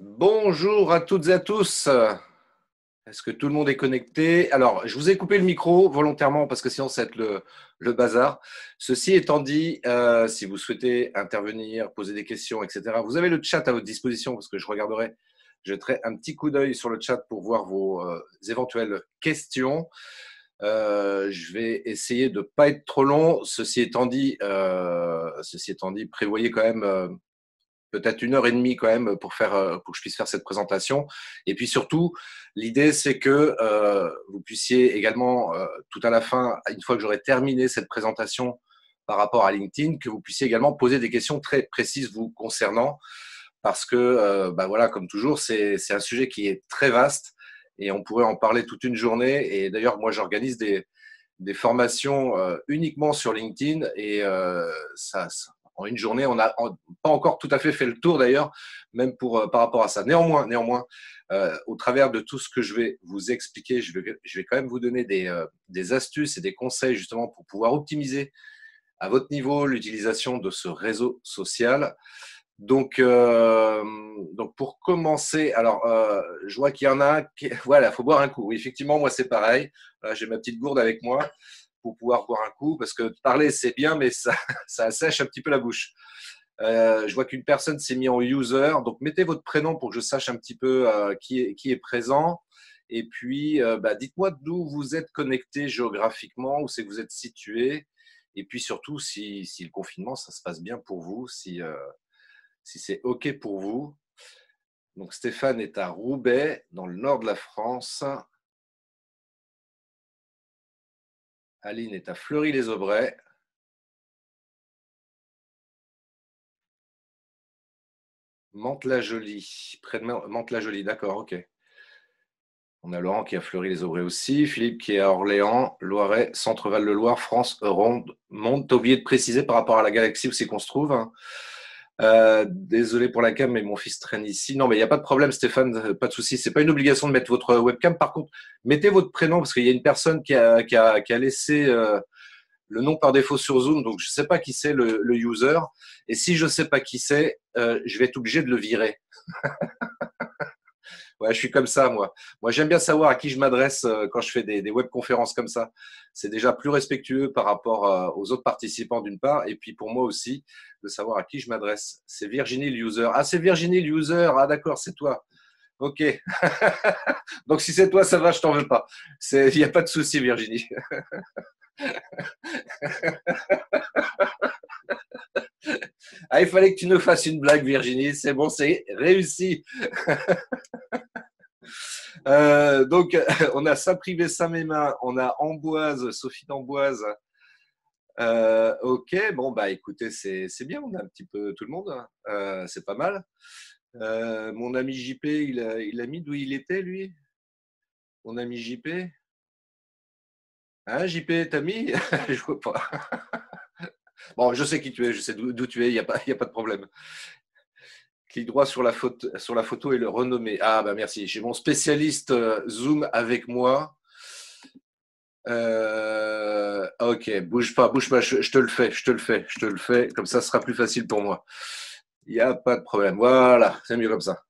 Bonjour à toutes et à tous. Est-ce que tout le monde est connecté? Alors, je vous ai coupé le micro volontairement parce que sinon, ça va être le bazar. Ceci étant dit, si vous souhaitez intervenir, poser des questions, etc., vous avez le chat à votre disposition parce que je regarderai, je jetterai un petit coup d'œil sur le chat pour voir vos éventuelles questions. Je vais essayer de ne pas être trop long. Ceci étant dit, prévoyez quand même peut-être 1 heure et demie quand même pour que je puisse faire cette présentation. Et puis surtout, l'idée c'est que vous puissiez également tout à la fin, une fois que j'aurai terminé cette présentation par rapport à LinkedIn, que vous puissiez également poser des questions très précises vous concernant, parce que voilà, comme toujours, c'est un sujet qui est très vaste et on pourrait en parler toute une journée. Et d'ailleurs, moi, j'organise des formations uniquement sur LinkedIn et en une journée, on n'a pas encore tout à fait fait le tour d'ailleurs, même par rapport à ça. Néanmoins, au travers de tout ce que je vais vous expliquer, je vais quand même vous donner des astuces et des conseils justement pour pouvoir optimiser à votre niveau l'utilisation de ce réseau social. Donc pour commencer, alors je vois qu'il y en a qui, voilà, faut boire un coup. Oui, effectivement, moi c'est pareil. J'ai ma petite gourde avec moi pour pouvoir boire un coup parce que parler c'est bien, mais ça assèche un petit peu la bouche. Je vois qu'une personne s'est mise en user, donc mettez votre prénom pour que je sache un petit peu qui est présent. Et puis, dites-moi d'où vous êtes connecté géographiquement, où c'est que vous êtes situé. Et puis surtout, si le confinement, ça se passe bien pour vous, si c'est OK pour vous. Donc Stéphane est à Roubaix, dans le nord de la France. Aline est à Fleury-les-Aubrais. Mantes-la-Jolie, près de Mantes-la-Jolie, d'accord, OK. On a Laurent qui a Fleury-les-Aubrais aussi, Philippe qui est à Orléans, Loiret, Centre-Val-de-Loire, France, Ronde, Monde. T'as oublié de préciser par rapport à la galaxie où c'est qu'on se trouve, hein. Désolé pour la cam, mais mon fils traîne ici. Non, mais il n'y a pas de problème, Stéphane, pas de souci. C'est pas une obligation de mettre votre webcam. Par contre, mettez votre prénom parce qu'il y a une personne qui a laissé le nom par défaut sur Zoom, donc je ne sais pas qui c'est le user. Et si je ne sais pas qui c'est, je vais être obligé de le virer. Ouais, je suis comme ça, moi. Moi, j'aime bien savoir à qui je m'adresse quand je fais des webconférences comme ça. C'est déjà plus respectueux par rapport aux autres participants d'une part, et puis pour moi aussi, de savoir à qui je m'adresse. C'est Virginie le user. Ah, c'est Virginie le user. Ah, d'accord, c'est toi. Ok. Donc si c'est toi, ça va, je t'en veux pas. Il n'y a pas de souci, Virginie. Ah, il fallait que tu nous fasses une blague, Virginie. C'est bon, c'est réussi. Donc, on a Saint-Privé, Saint-Mémin, on a Amboise, Sophie d'Amboise. Ok, bon, bah écoutez, c'est bien, on a un petit peu tout le monde, hein. C'est pas mal. Mon ami JP, il a mis d'où il était, lui? Mon ami JP? Hein, JP, t'as mis? Je vois pas. Bon, je sais qui tu es, je sais d'où tu es, il y a pas de problème. Clique droit sur la photo et le renommer. Ah, bah merci. J'ai mon spécialiste Zoom avec moi. Ok, bouge pas, je te le fais, je te le fais, comme ça ce sera plus facile pour moi. Il n'y a pas de problème. Voilà, c'est mieux comme ça.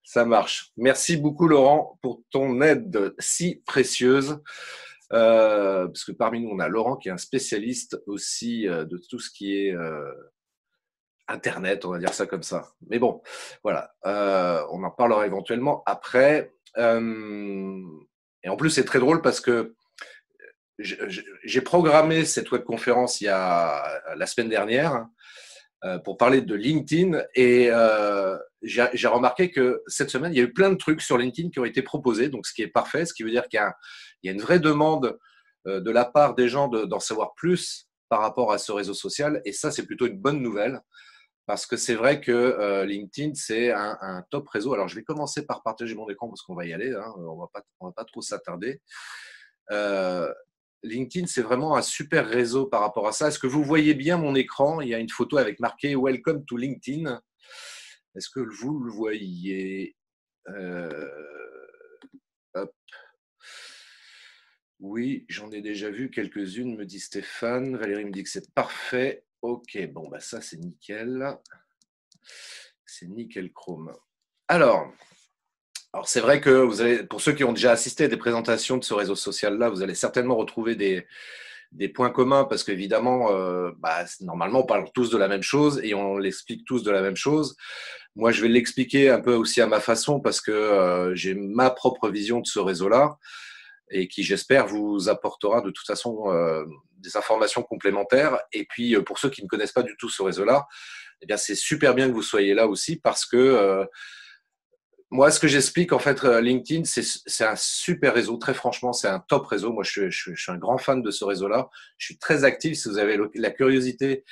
Ça marche. Merci beaucoup, Laurent, pour ton aide si précieuse. Parce que parmi nous, on a Laurent qui est un spécialiste aussi de tout ce qui est Internet, on va dire ça comme ça. Mais bon, voilà, on en parlera éventuellement après. Et en plus, c'est très drôle parce que j'ai programmé cette webconférence la semaine dernière pour parler de LinkedIn et j'ai remarqué que cette semaine, il y a eu plein de trucs sur LinkedIn qui ont été proposés, donc ce qui est parfait, ce qui veut dire qu'il y a une vraie demande de la part des gens d'en savoir plus par rapport à ce réseau social et ça, c'est plutôt une bonne nouvelle parce que c'est vrai que LinkedIn, c'est un top réseau. Alors, je vais commencer par partager mon écran parce qu'on va y aller, hein, on va pas trop s'attarder. Euh, LinkedIn, c'est vraiment un super réseau par rapport à ça. Est-ce que vous voyez bien mon écran? Il y a une photo avec marqué Welcome to LinkedIn. Est-ce que vous le voyez? Euh, Hop. Oui, j'en ai déjà vu quelques-unes, me dit Stéphane. Valérie me dit que c'est parfait. Ok, bon, bah ça c'est nickel. C'est nickel chrome. Alors c'est vrai que vous allez, pour ceux qui ont déjà assisté à des présentations de ce réseau social-là, vous allez certainement retrouver des points communs parce qu'évidemment, normalement, on parle tous de la même chose et on l'explique tous de la même chose. Moi, je vais l'expliquer un peu aussi à ma façon parce que j'ai ma propre vision de ce réseau-là et qui, j'espère, vous apportera de toute façon des informations complémentaires. Et puis, pour ceux qui ne connaissent pas du tout ce réseau-là, eh bien, c'est super bien que vous soyez là aussi parce que moi, ce que j'explique, en fait, LinkedIn, c'est un super réseau. Très franchement, c'est un top réseau. Moi, je suis un grand fan de ce réseau-là. Je suis très actif. Si vous avez la curiosité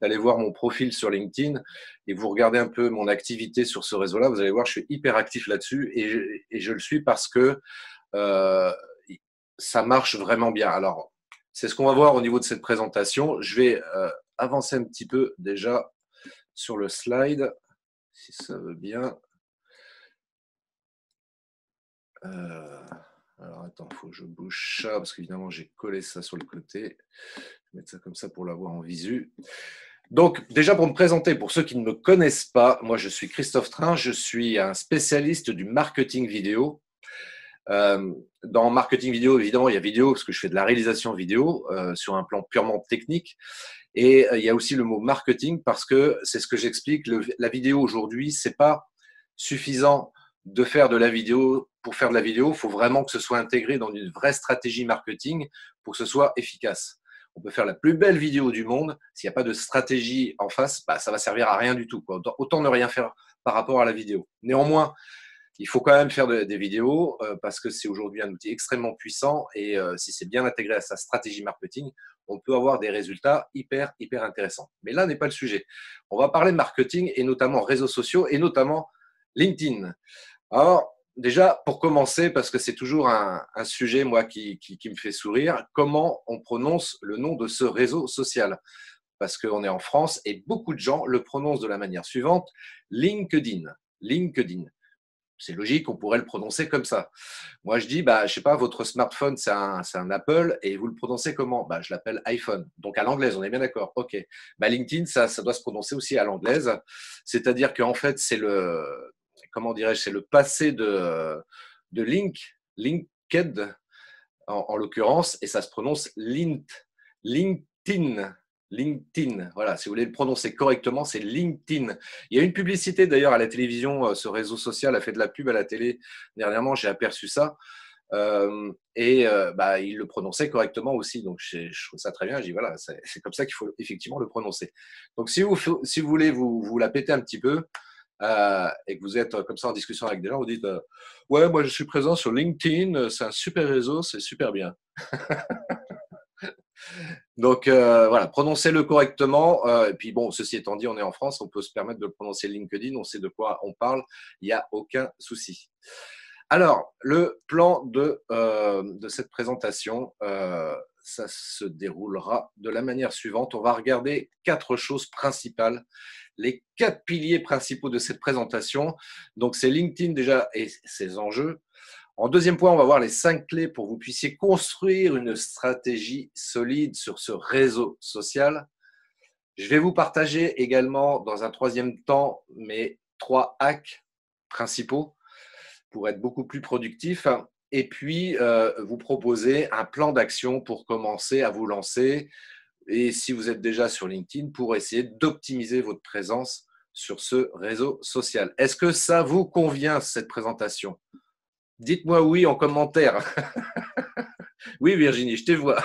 d'aller voir mon profil sur LinkedIn et vous regardez un peu mon activité sur ce réseau-là, vous allez voir, je suis hyper actif là-dessus et je le suis parce que euh, ça marche vraiment bien. Alors, c'est ce qu'on va voir au niveau de cette présentation. Je vais avancer un petit peu déjà sur le slide, si ça veut bien. Alors attends, il faut que je bouge ça parce qu'évidemment j'ai collé ça sur le côté. Je vais mettre ça comme ça pour l'avoir en visu. Donc déjà pour me présenter, pour ceux qui ne me connaissent pas, moi je suis Christophe Train, je suis un spécialiste du marketing vidéo. Dans marketing vidéo, évidemment, il y a vidéo parce que je fais de la réalisation vidéo sur un plan purement technique. Et il y a aussi le mot marketing parce que c'est ce que j'explique. La vidéo aujourd'hui, c'est pas suffisant de faire de la vidéo pour faire de la vidéo. Il faut vraiment que ce soit intégré dans une vraie stratégie marketing pour que ce soit efficace. On peut faire la plus belle vidéo du monde. S'il n'y a pas de stratégie en face, ça va servir à rien du tout, quoi. Autant ne rien faire par rapport à la vidéo. Néanmoins, il faut quand même faire des vidéos parce que c'est aujourd'hui un outil extrêmement puissant et si c'est bien intégré à sa stratégie marketing, on peut avoir des résultats hyper intéressants. Mais là n'est pas le sujet. On va parler de marketing et notamment réseaux sociaux et notamment LinkedIn. Alors déjà, pour commencer, parce que c'est toujours un sujet moi qui me fait sourire, comment on prononce le nom de ce réseau social? Parce qu'on est en France et beaucoup de gens le prononcent de la manière suivante, LinkedIn. LinkedIn. C'est logique, on pourrait le prononcer comme ça. Moi, je dis, je sais pas, votre smartphone, c'est un Apple et vous le prononcez comment? Je l'appelle iPhone. Donc à l'anglaise, on est bien d'accord. OK. LinkedIn, ça doit se prononcer aussi à l'anglaise. C'est-à-dire qu'en fait, c'est comment dirais-je, c'est le passé de linked en l'occurrence, et ça se prononce LinkedIn. LinkedIn, voilà, si vous voulez le prononcer correctement, c'est LinkedIn. Il y a une publicité d'ailleurs à la télévision, ce réseau social a fait de la pub à la télé dernièrement, j'ai aperçu ça. Il le prononçait correctement aussi, donc je trouve ça très bien. Je dis voilà, c'est comme ça qu'il faut effectivement le prononcer. Donc si vous voulez vous la péter un petit peu et que vous êtes comme ça en discussion avec des gens, vous dites ouais, moi je suis présent sur LinkedIn, c'est un super réseau, c'est super bien. Donc voilà, prononcez-le correctement. Et puis bon, ceci étant dit, on est en France, on peut se permettre de le prononcer LinkedIn, on sait de quoi on parle, il n'y a aucun souci. Alors, le plan de cette présentation, ça se déroulera de la manière suivante. On va regarder 4 choses principales, les 4 piliers principaux de cette présentation. Donc, c'est LinkedIn déjà et ses enjeux. En deuxième point, on va voir les 5 clés pour que vous puissiez construire une stratégie solide sur ce réseau social. Je vais vous partager également, dans un troisième temps, mes 3 hacks principaux pour être beaucoup plus productif et puis vous proposer un plan d'action pour commencer à vous lancer et si vous êtes déjà sur LinkedIn pour essayer d'optimiser votre présence sur ce réseau social. Est-ce que ça vous convient cette présentation? Dites-moi oui en commentaire. Oui Virginie, je te vois.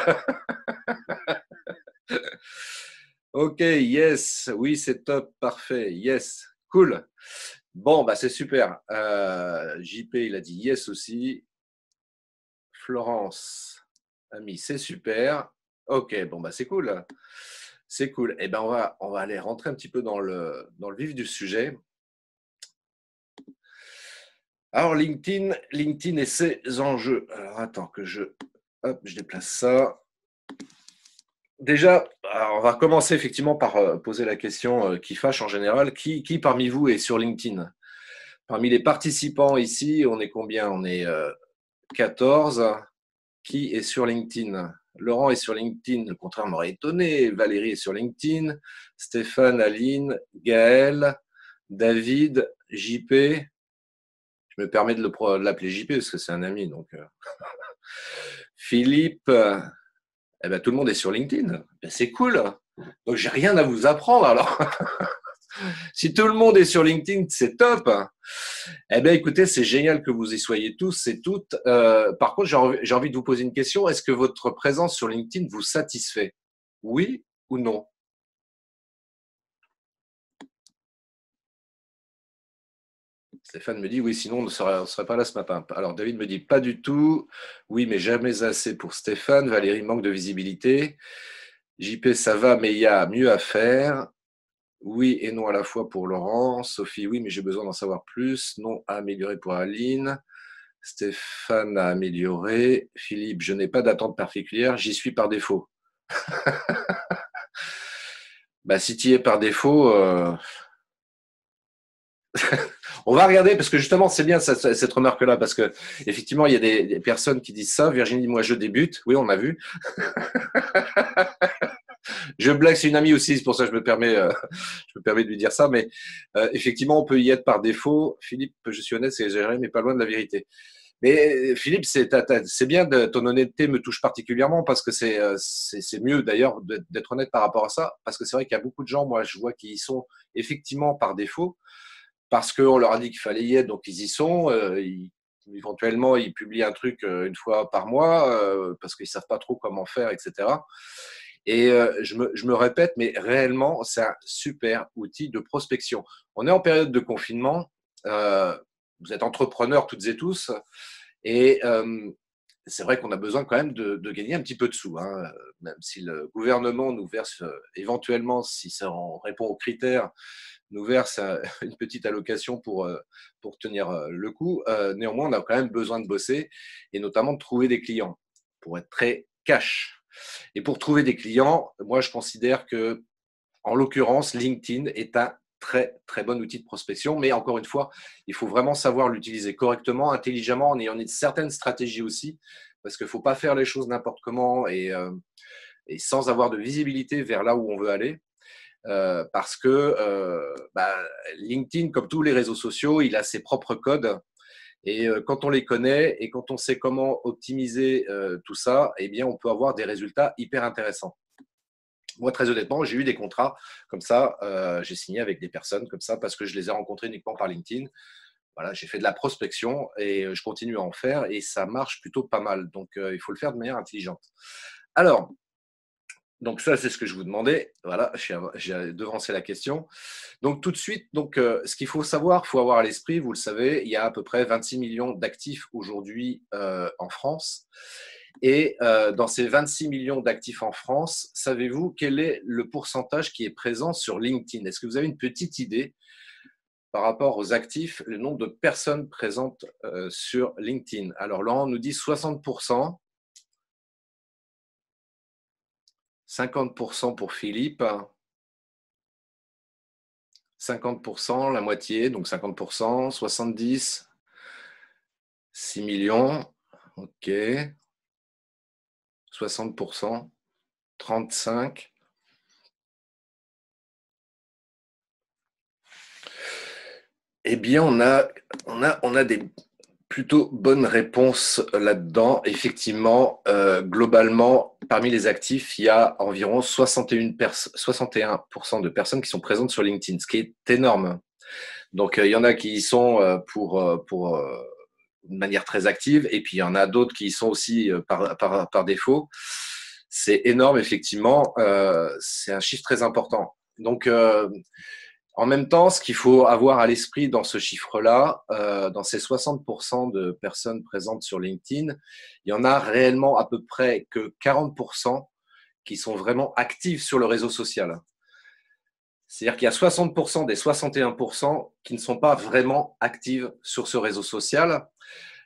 Ok, yes, oui c'est top, parfait, yes, cool. Bon, c'est super. JP, il a dit yes aussi. Florence a mis c'est super. Ok, bon, c'est cool. C'est cool. Eh ben, on va aller rentrer un petit peu dans le vif du sujet. Alors, LinkedIn et ses enjeux. Alors, attends que je déplace ça. Déjà, on va commencer effectivement par poser la question qui fâche en général. Qui parmi vous est sur LinkedIn? Parmi les participants ici, on est combien? On est 14. Qui est sur LinkedIn? Laurent est sur LinkedIn, le contraire m'aurait étonné. Valérie est sur LinkedIn. Stéphane, Aline, Gaël, David, JP, je me permets de l'appeler JP parce que c'est un ami. Donc, Philippe, eh ben, tout le monde est sur LinkedIn. Ben, c'est cool. Donc, j'ai rien à vous apprendre alors. Si tout le monde est sur LinkedIn, c'est top. Eh bien, écoutez, c'est génial que vous y soyez tous et toutes. Par contre, j'ai envie de vous poser une question. Est-ce que votre présence sur LinkedIn vous satisfait? Oui ou non? Stéphane me dit oui, sinon on ne serait pas là ce matin. Alors David me dit pas du tout. Oui, mais jamais assez pour Stéphane. Valérie manque de visibilité. JP, ça va, mais il y a mieux à faire. Oui et non à la fois pour Laurent. Sophie, oui, mais j'ai besoin d'en savoir plus. Non à améliorer pour Aline. Stéphane a amélioré. Philippe, je n'ai pas d'attente particulière. J'y suis par défaut. Bah, si tu y es par défaut, on va regarder parce que justement, c'est bien cette remarque-là parce que effectivement, il y a des personnes qui disent ça. Virginie, moi, je débute. Oui, on a vu. Je blague, c'est une amie aussi, c'est pour ça que je me permets de lui dire ça. Mais effectivement, on peut y être par défaut. Philippe, je suis honnête, c'est exagéré, mais pas loin de la vérité. Mais Philippe, c'est bien, ton honnêteté me touche particulièrement parce que c'est mieux d'ailleurs d'être honnête par rapport à ça. Parce que c'est vrai qu'il y a beaucoup de gens, moi, je vois qui y sont effectivement par défaut parce qu'on leur a dit qu'il fallait y être, donc ils y sont. Éventuellement, ils publient un truc une fois par mois parce qu'ils ne savent pas trop comment faire, etc. Et je me répète, mais réellement, c'est un super outil de prospection. On est en période de confinement. Vous êtes entrepreneurs toutes et tous. Et c'est vrai qu'on a besoin quand même de gagner un petit peu de sous, hein, même si le gouvernement nous verse éventuellement, si ça en répond aux critères, nous verse une petite allocation pour tenir le coup. Néanmoins, on a quand même besoin de bosser et notamment de trouver des clients pour être très cash. Et pour trouver des clients, moi, je considère que, en l'occurrence, LinkedIn est un très, très bon outil de prospection. Mais encore une fois, il faut vraiment savoir l'utiliser correctement, intelligemment, en ayant une certaine stratégie aussi, parce qu'il ne faut pas faire les choses n'importe comment et sans avoir de visibilité vers là où on veut aller. Parce que LinkedIn, comme tous les réseaux sociaux, il a ses propres codes. Et quand on les connaît et quand on sait comment optimiser tout ça, eh bien, on peut avoir des résultats hyper intéressants. Moi, très honnêtement, j'ai eu des contrats comme ça. J'ai signé avec des personnes comme ça parce que je les ai rencontrées uniquement par LinkedIn. Voilà, j'ai fait de la prospection et je continue à en faire et ça marche plutôt pas mal. Donc, il faut le faire de manière intelligente. Alors, donc ça, c'est ce que je vous demandais. Voilà, j'ai devancé la question. Donc tout de suite, ce qu'il faut savoir, il faut avoir à l'esprit, vous le savez, il y a à peu près 26 millions d'actifs aujourd'hui en France. Et dans ces 26 millions d'actifs en France, savez-vous quel est le pourcentage qui est présent sur LinkedIn? Est-ce que vous avez une petite idée par rapport aux actifs, le nombre de personnes présentes sur LinkedIn? Alors Laurent nous dit 60%. 50% pour Philippe, 50%, la moitié, donc 50%, 70, 6 millions, ok, 60%, 35. Eh bien, on a des plutôt bonnes réponses là-dedans. Effectivement, globalement, parmi les actifs, il y a environ 61% de personnes qui sont présentes sur LinkedIn, ce qui est énorme. Donc, il y en a qui y sont pour de manière très active, et puis il y en a d'autres qui y sont aussi par défaut. C'est énorme, effectivement. C'est un chiffre très important. Donc, en même temps, ce qu'il faut avoir à l'esprit dans ce chiffre-là, dans ces 60% de personnes présentes sur LinkedIn, il y en a réellement à peu près que 40% qui sont vraiment actives sur le réseau social. C'est-à-dire qu'il y a 60% des 61% qui ne sont pas vraiment actives sur ce réseau social,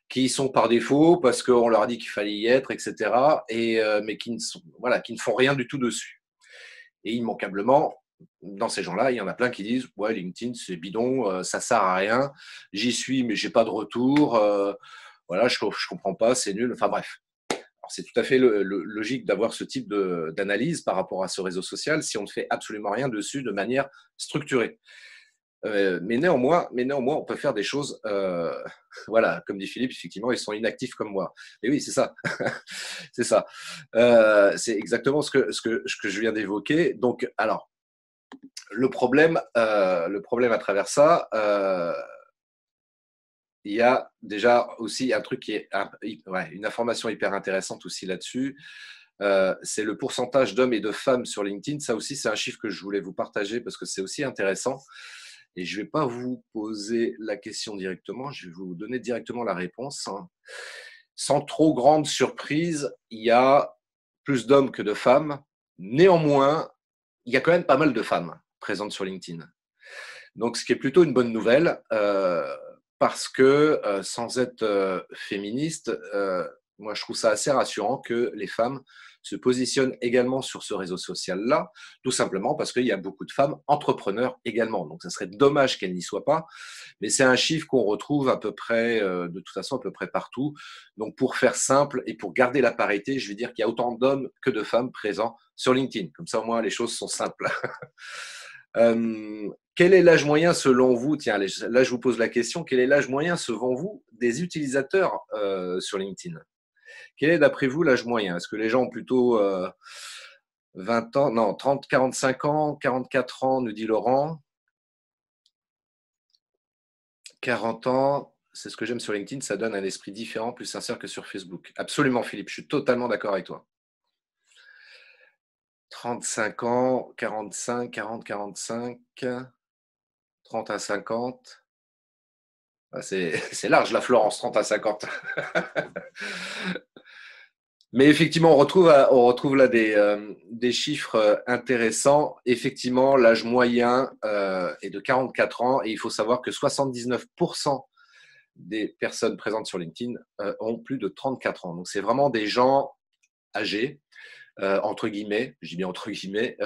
qui y sont par défaut parce qu'on leur a dit qu'il fallait y être, etc. Mais qui ne font rien du tout dessus. Et immanquablement, dans ces gens-là, il y en a plein qui disent ouais, LinkedIn, c'est bidon, ça sert à rien. J'y suis, mais j'ai pas de retour. Voilà, je comprends pas, c'est nul. Enfin bref. C'est tout à fait logique d'avoir ce type d'analyse par rapport à ce réseau social si on ne fait absolument rien dessus de manière structurée. Mais néanmoins, on peut faire des choses, voilà, comme dit Philippe, effectivement, ils sont inactifs comme moi. Et oui, c'est ça. C'est ça. C'est exactement ce que je viens d'évoquer. Donc, alors, le problème à travers ça, il y a déjà aussi un truc qui est ouais, une information hyper intéressante aussi là-dessus. C'est le pourcentage d'hommes et de femmes sur LinkedIn. Ça aussi, c'est un chiffre que je voulais vous partager parce que c'est aussi intéressant. Et je ne vais pas vous poser la question directement, je vais vous donner directement la réponse. Sans trop grande surprise, il y a plus d'hommes que de femmes. Néanmoins, il y a quand même pas mal de femmes présentes sur LinkedIn. Donc, ce qui est plutôt une bonne nouvelle, parce que sans être féministe, moi je trouve ça assez rassurant que les femmes se positionnent également sur ce réseau social-là, tout simplement parce qu'il y a beaucoup de femmes entrepreneurs également. Donc, ça serait dommage qu'elles n'y soient pas, mais c'est un chiffre qu'on retrouve à peu près, de toute façon, à peu près partout. Donc, pour faire simple et pour garder la parité, je vais dire qu'il y a autant d'hommes que de femmes présents sur LinkedIn. Comme ça, au moins, les choses sont simples. Quel est l'âge moyen selon vous? Tiens, là, je vous pose la question. Quel est l'âge moyen selon vous des utilisateurs sur LinkedIn? Quel est d'après vous l'âge moyen? Est-ce que les gens ont plutôt 20 ans? Non, 30, 45 ans, 44 ans, nous dit Laurent. 40 ans, c'est ce que j'aime sur LinkedIn, ça donne un esprit différent, plus sincère que sur Facebook. Absolument, Philippe, je suis totalement d'accord avec toi. 35 ans, 45, 40, 45, 30 à 50. C'est large la Florence, 30 à 50. Mais effectivement, on retrouve là des chiffres intéressants. Effectivement, l'âge moyen est de 44 ans et il faut savoir que 79% des personnes présentes sur LinkedIn ont plus de 34 ans. Donc, c'est vraiment des gens âgés, entre guillemets, je dis bien entre guillemets,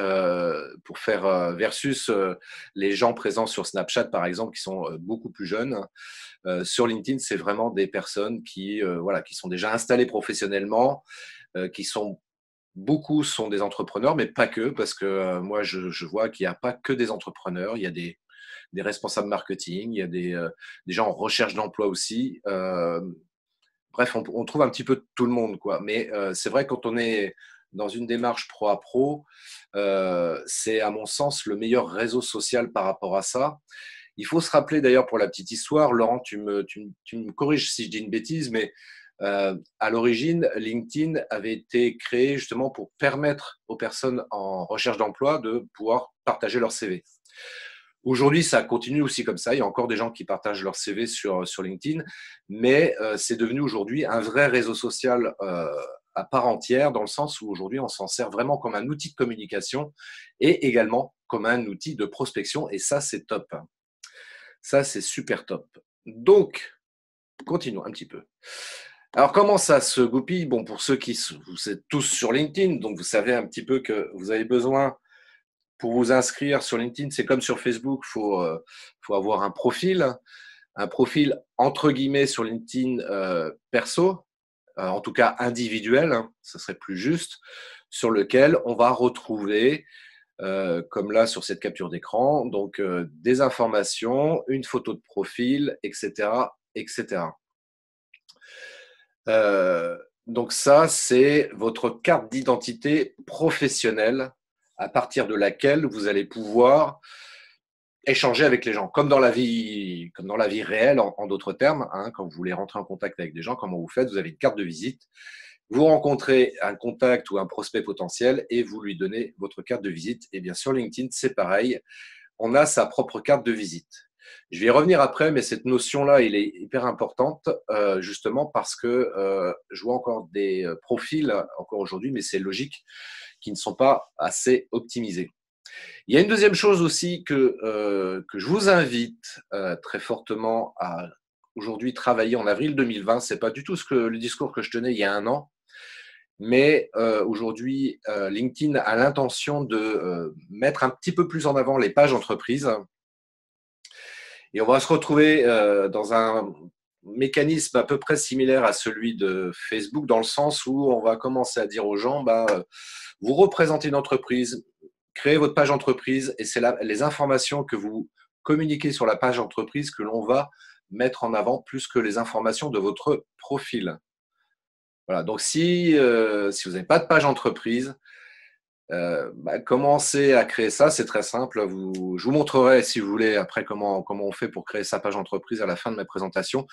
pour faire versus les gens présents sur Snapchat, par exemple, qui sont beaucoup plus jeunes. Sur LinkedIn, c'est vraiment des personnes voilà, qui sont déjà installées professionnellement, beaucoup sont des entrepreneurs, mais pas que, parce que moi, je vois qu'il n'y a pas que des entrepreneurs, il y a des responsables marketing, il y a des gens en recherche d'emploi aussi. Bref, on trouve un petit peu tout le monde, quoi. Mais c'est vrai, quand on est dans une démarche pro à pro, c'est à mon sens le meilleur réseau social par rapport à ça. Il faut se rappeler d'ailleurs, pour la petite histoire, Laurent, tu me corriges si je dis une bêtise, mais à l'origine, LinkedIn avait été créé justement pour permettre aux personnes en recherche d'emploi de pouvoir partager leur CV. Aujourd'hui, ça continue aussi comme ça. Il y a encore des gens qui partagent leur CV sur LinkedIn, mais c'est devenu aujourd'hui un vrai réseau social à part entière, dans le sens où aujourd'hui, on s'en sert vraiment comme un outil de communication et également comme un outil de prospection. Et ça, c'est top. Ça, c'est super top. Donc, continuons un petit peu. Alors, comment ça se goupille? Bon, pour ceux vous êtes tous sur LinkedIn, donc vous savez un petit peu que vous avez besoin, pour vous inscrire sur LinkedIn, c'est comme sur Facebook, faut avoir un profil entre guillemets sur LinkedIn perso, en tout cas individuel, hein, ça serait plus juste, sur lequel on va retrouver, comme là sur cette capture d'écran, donc des informations, une photo de profil, etc., etc. Donc ça, c'est votre carte d'identité professionnelle à partir de laquelle vous allez pouvoir échanger avec les gens, comme dans la vie réelle, en d'autres termes, hein, quand vous voulez rentrer en contact avec des gens, comment vous faites? Vous avez une carte de visite, vous rencontrez un contact ou un prospect potentiel et vous lui donnez votre carte de visite. Et bien sur LinkedIn, c'est pareil, on a sa propre carte de visite. Je vais y revenir après, mais cette notion-là, elle est hyper importante, justement parce que je vois encore des profils, encore aujourd'hui, mais c'est logique, qui ne sont pas assez optimisés. Il y a une deuxième chose aussi que je vous invite très fortement à aujourd'hui travailler en avril 2020. Ce n'est pas du tout le discours que je tenais il y a un an, mais aujourd'hui, LinkedIn a l'intention de mettre un petit peu plus en avant les pages entreprises. Et on va se retrouver dans un mécanisme à peu près similaire à celui de Facebook, dans le sens où on va commencer à dire aux gens, vous représentez une entreprise, créez votre page entreprise et c'est les informations que vous communiquer sur la page entreprise que l'on va mettre en avant plus que les informations de votre profil. Voilà, donc si vous n'avez pas de page entreprise, commencez à créer ça, c'est très simple. Je vous montrerai, si vous voulez, après comment on fait pour créer sa page entreprise à la fin de ma présentation.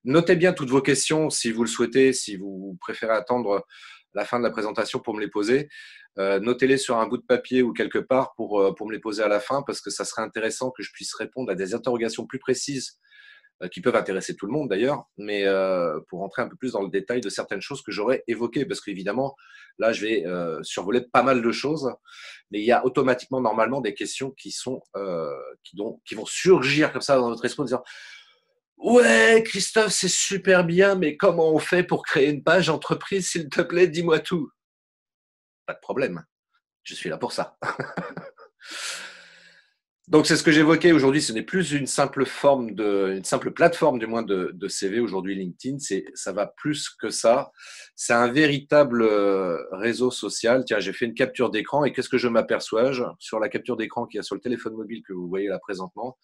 Notez bien toutes vos questions si vous le souhaitez, si vous préférez attendre la fin de la présentation pour me les poser. Notez-les sur un bout de papier ou quelque part pour me les poser à la fin, parce que ça serait intéressant que je puisse répondre à des interrogations plus précises qui peuvent intéresser tout le monde d'ailleurs, mais pour rentrer un peu plus dans le détail de certaines choses que j'aurais évoquées, parce qu'évidemment, là, je vais survoler pas mal de choses, mais il y a automatiquement, normalement, des questions qui vont surgir comme ça dans notre esprit en disant « Ouais, Christophe, c'est super bien, mais comment on fait pour créer une page entreprise, s'il te plaît, dis-moi tout ». Pas de problème, je suis là pour ça. Donc, c'est ce que j'évoquais aujourd'hui. Ce n'est plus une simple plateforme du moins de CV aujourd'hui LinkedIn. Ça va plus que ça. C'est un véritable réseau social. Tiens, j'ai fait une capture d'écran et qu'est-ce que je m'aperçois sur la capture d'écran qu'il y a sur le téléphone mobile que vous voyez là présentement.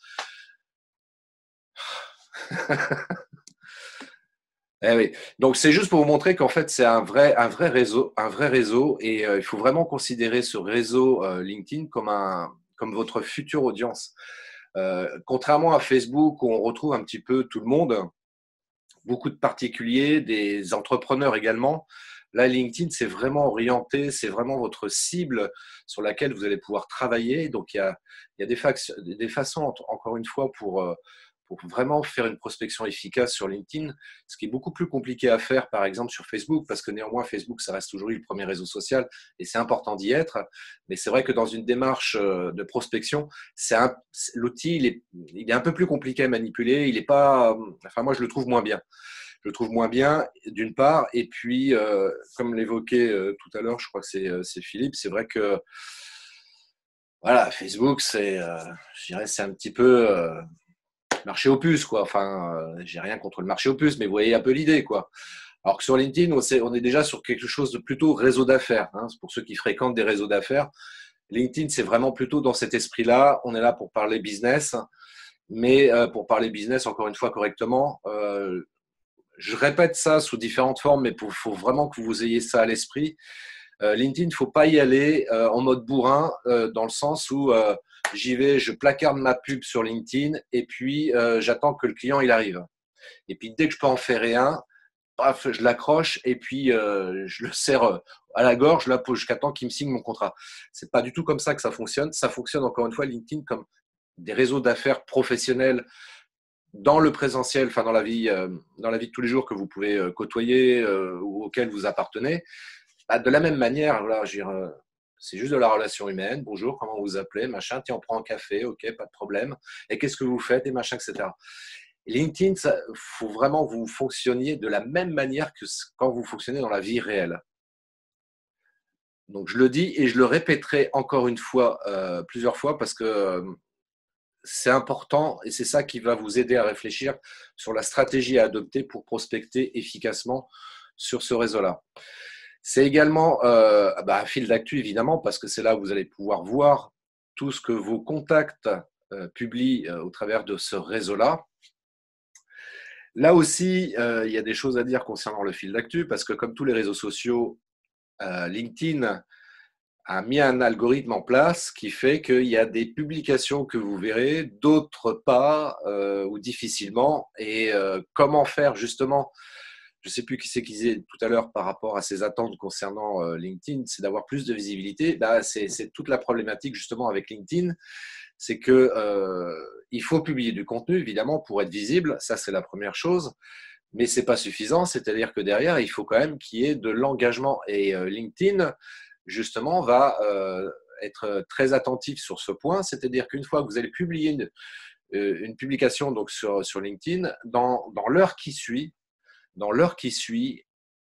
Eh oui. Donc, c'est juste pour vous montrer qu'en fait, c'est un vrai réseau, et il faut vraiment considérer ce réseau LinkedIn comme votre future audience. Contrairement à Facebook, où on retrouve un petit peu tout le monde, beaucoup de particuliers, des entrepreneurs également. Là, LinkedIn, c'est vraiment orienté, c'est vraiment votre cible sur laquelle vous allez pouvoir travailler. Donc, il y a des façons, encore une fois, pour vraiment faire une prospection efficace sur LinkedIn, ce qui est beaucoup plus compliqué à faire, par exemple, sur Facebook, parce que néanmoins, Facebook, ça reste toujours le premier réseau social et c'est important d'y être. Mais c'est vrai que dans une démarche de prospection, l'outil, il est un peu plus compliqué à manipuler. Il est pas, enfin, moi, je le trouve moins bien. Je le trouve moins bien, d'une part. Et puis, comme l'évoquait tout à l'heure, je crois que c'est Philippe, c'est vrai que voilà, Facebook, je dirais, c'est un petit peu marché aux puces, quoi. Enfin, j'ai rien contre le marché aux puces, mais vous voyez un peu l'idée, quoi. Alors que sur LinkedIn, on est déjà sur quelque chose de plutôt réseau d'affaires. Hein. Pour ceux qui fréquentent des réseaux d'affaires, LinkedIn, c'est vraiment plutôt dans cet esprit-là. On est là pour parler business, mais pour parler business, encore une fois, correctement. Je répète ça sous différentes formes, mais il faut vraiment que vous ayez ça à l'esprit. LinkedIn, il ne faut pas y aller en mode bourrin, dans le sens où j'y vais, je placarde ma pub sur LinkedIn et puis j'attends que le client il arrive. Et puis dès que je peux en faire un, paf, je l'accroche et puis je le serre à la gorge là, jusqu'à temps qu'il me signe mon contrat. C'est pas du tout comme ça que ça fonctionne. Ça fonctionne encore une fois LinkedIn comme des réseaux d'affaires professionnels dans le présentiel, enfin dans la vie de tous les jours que vous pouvez côtoyer ou auxquels vous appartenez. De la même manière, voilà, c'est juste de la relation humaine. Bonjour, comment vous vous appelez, machin. Tiens, on prend un café, ok, pas de problème. Et qu'est-ce que vous faites, et machin, etc. LinkedIn, il faut vraiment que vous fonctionniez de la même manière que quand vous fonctionnez dans la vie réelle. Donc, je le dis et je le répéterai encore une fois, plusieurs fois, parce que c'est important et c'est ça qui va vous aider à réfléchir sur la stratégie à adopter pour prospecter efficacement sur ce réseau-là. C'est également un fil d'actu, évidemment, parce que c'est là où vous allez pouvoir voir tout ce que vos contacts publient au travers de ce réseau-là. Là aussi, il y a des choses à dire concernant le fil d'actu, parce que comme tous les réseaux sociaux, LinkedIn a mis un algorithme en place qui fait qu'il y a des publications que vous verrez, d'autres pas, ou difficilement. Et comment faire justement, je ne sais plus qui c'est qui disait tout à l'heure par rapport à ses attentes concernant LinkedIn, c'est d'avoir plus de visibilité. C'est toute la problématique justement avec LinkedIn, c'est que il faut publier du contenu évidemment pour être visible, ça c'est la première chose, mais c'est pas suffisant, c'est-à-dire que derrière il faut quand même qu'il y ait de l'engagement et LinkedIn justement va être très attentif sur ce point, c'est-à-dire qu'une fois que vous allez publier une publication donc sur LinkedIn, dans l'heure qui suit,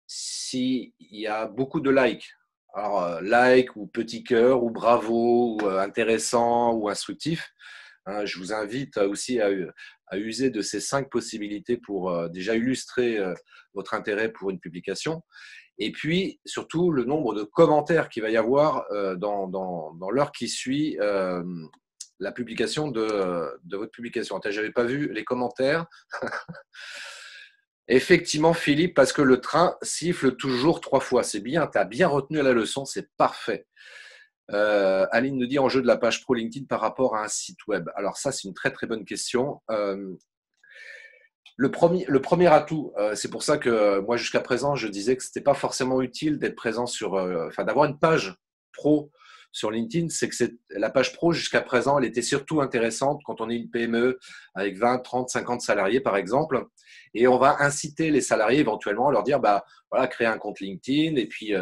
s'il y a beaucoup de likes, alors like ou petit cœur ou bravo ou intéressant ou instructif, hein, je vous invite aussi à user de ces 5 possibilités pour déjà illustrer votre intérêt pour une publication. Et puis, surtout, le nombre de commentaires qu'il va y avoir dans l'heure qui suit la publication de votre publication. Je n'avais pas vu les commentaires. Effectivement, Philippe, parce que le train siffle toujours 3 fois. C'est bien, tu as bien retenu la leçon, c'est parfait. Aline nous dit enjeu de la page pro LinkedIn par rapport à un site web. Alors ça, c'est une très très bonne question. Le premier atout, c'est pour ça que moi jusqu'à présent, je disais que c'était pas forcément utile d'être présent sur, d'avoir une page pro sur LinkedIn, c'est que la page pro jusqu'à présent, elle était surtout intéressante quand on est une PME avec 20, 30, 50 salariés par exemple, et on va inciter les salariés éventuellement à leur dire, bah voilà, créez un compte LinkedIn et puis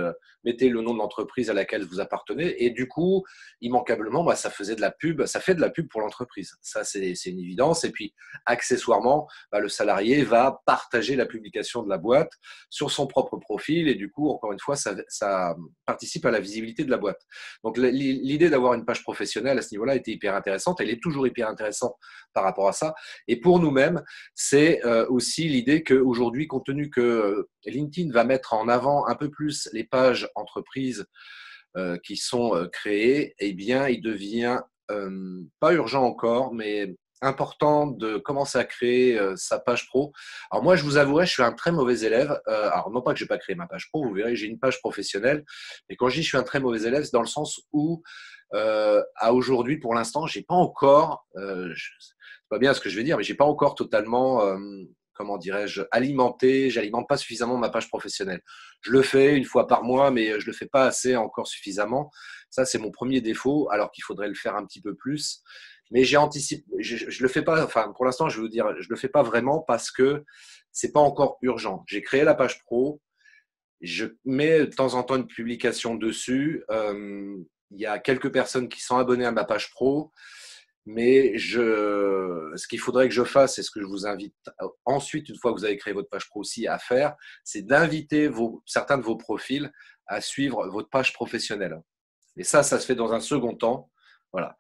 mettez le nom de l'entreprise à laquelle vous appartenez, et du coup, immanquablement, bah, ça fait de la pub pour l'entreprise. Ça, c'est une évidence. Et puis, accessoirement, bah, le salarié va partager la publication de la boîte sur son propre profil et du coup, encore une fois, ça participe à la visibilité de la boîte. Donc, l'idée d'avoir une page professionnelle à ce niveau-là était hyper intéressante. Elle est toujours hyper intéressante par rapport à ça. Et pour nous-mêmes, c'est aussi l'idée qu'aujourd'hui, compte tenu que LinkedIn va mettre en avant un peu plus les pages entreprises qui sont créées, eh bien, il devient pas urgent encore, mais important de commencer à créer sa page pro. Alors moi, je vous avouerai, je suis un très mauvais élève. Alors non pas que je n'ai pas créé ma page pro, vous verrez, j'ai une page professionnelle. Mais quand je dis je suis un très mauvais élève, c'est dans le sens où à aujourd'hui, pour l'instant, j'ai pas encore, c'est pas bien ce que je vais dire, mais j'ai pas encore totalement comment dirais-je, alimenté, j'alimente pas suffisamment ma page professionnelle. Je le fais une fois par mois, mais je le fais pas assez encore suffisamment. Ça, c'est mon premier défaut, alors qu'il faudrait le faire un petit peu plus. Mais j'ai anticipé, je le fais pas, enfin, pour l'instant, je vais vous dire, je le fais pas vraiment parce que c'est pas encore urgent. J'ai créé la page pro, je mets de temps en temps une publication dessus. Il y a quelques personnes qui sont abonnées à ma page pro. Mais ce qu'il faudrait que je fasse, et ce que je vous invite ensuite, une fois que vous avez créé votre page pro aussi, à faire, c'est d'inviter certains de vos profils à suivre votre page professionnelle. Et ça se fait dans un second temps. Voilà.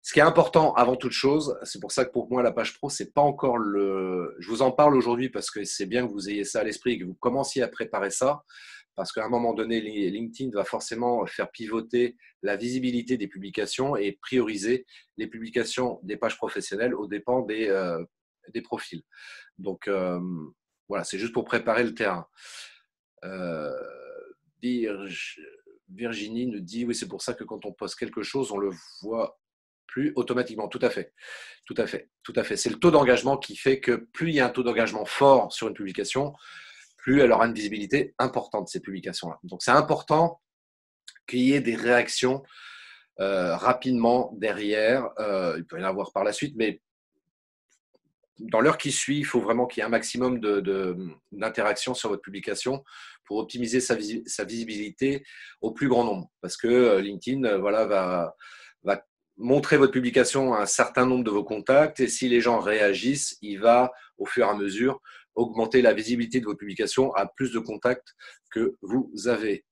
Ce qui est important avant toute chose, c'est pour ça que pour moi, la page pro, c'est pas encore Je vous en parle aujourd'hui parce que c'est bien que vous ayez ça à l'esprit et que vous commenciez à préparer ça. Parce qu'à un moment donné, LinkedIn va forcément faire pivoter la visibilité des publications et prioriser les publications des pages professionnelles aux dépens des profils. Donc, voilà, c'est juste pour préparer le terrain. Virginie nous dit, oui, c'est pour ça que quand on poste quelque chose, on le voit plus automatiquement. Tout à fait. Tout à fait. Tout à fait. C'est le taux d'engagement qui fait que plus il y a un taux d'engagement fort sur une publication, plus elle aura une visibilité importante, ces publications-là. Donc, c'est important qu'il y ait des réactions rapidement derrière. Il peut y en avoir par la suite, mais dans l'heure qui suit, il faut vraiment qu'il y ait un maximum d'interaction sur votre publication pour optimiser sa visibilité au plus grand nombre. Parce que LinkedIn va montrer votre publication à un certain nombre de vos contacts et si les gens réagissent, il va, au fur et à mesure, augmenter la visibilité de vos publications à plus de contacts que vous avez.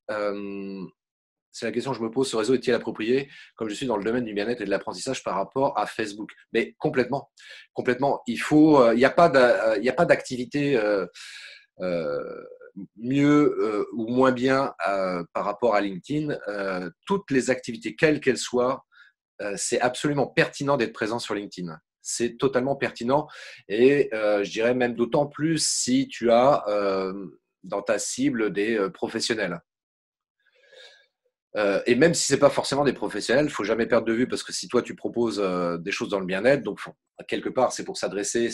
C'est la question que je me pose, ce réseau est-il approprié comme je suis dans le domaine du bien-être et de l'apprentissage par rapport à Facebook? Mais complètement, complètement. Il n'y a pas d'activité mieux ou moins bien par rapport à LinkedIn. Toutes les activités, quelles qu'elles soient, c'est absolument pertinent d'être présent sur LinkedIn. C'est totalement pertinent et je dirais même d'autant plus si tu as dans ta cible des professionnels. Et même si ce n'est pas forcément des professionnels, il ne faut jamais perdre de vue parce que si toi tu proposes des choses dans le bien-être, donc quelque part c'est pour s'adresser,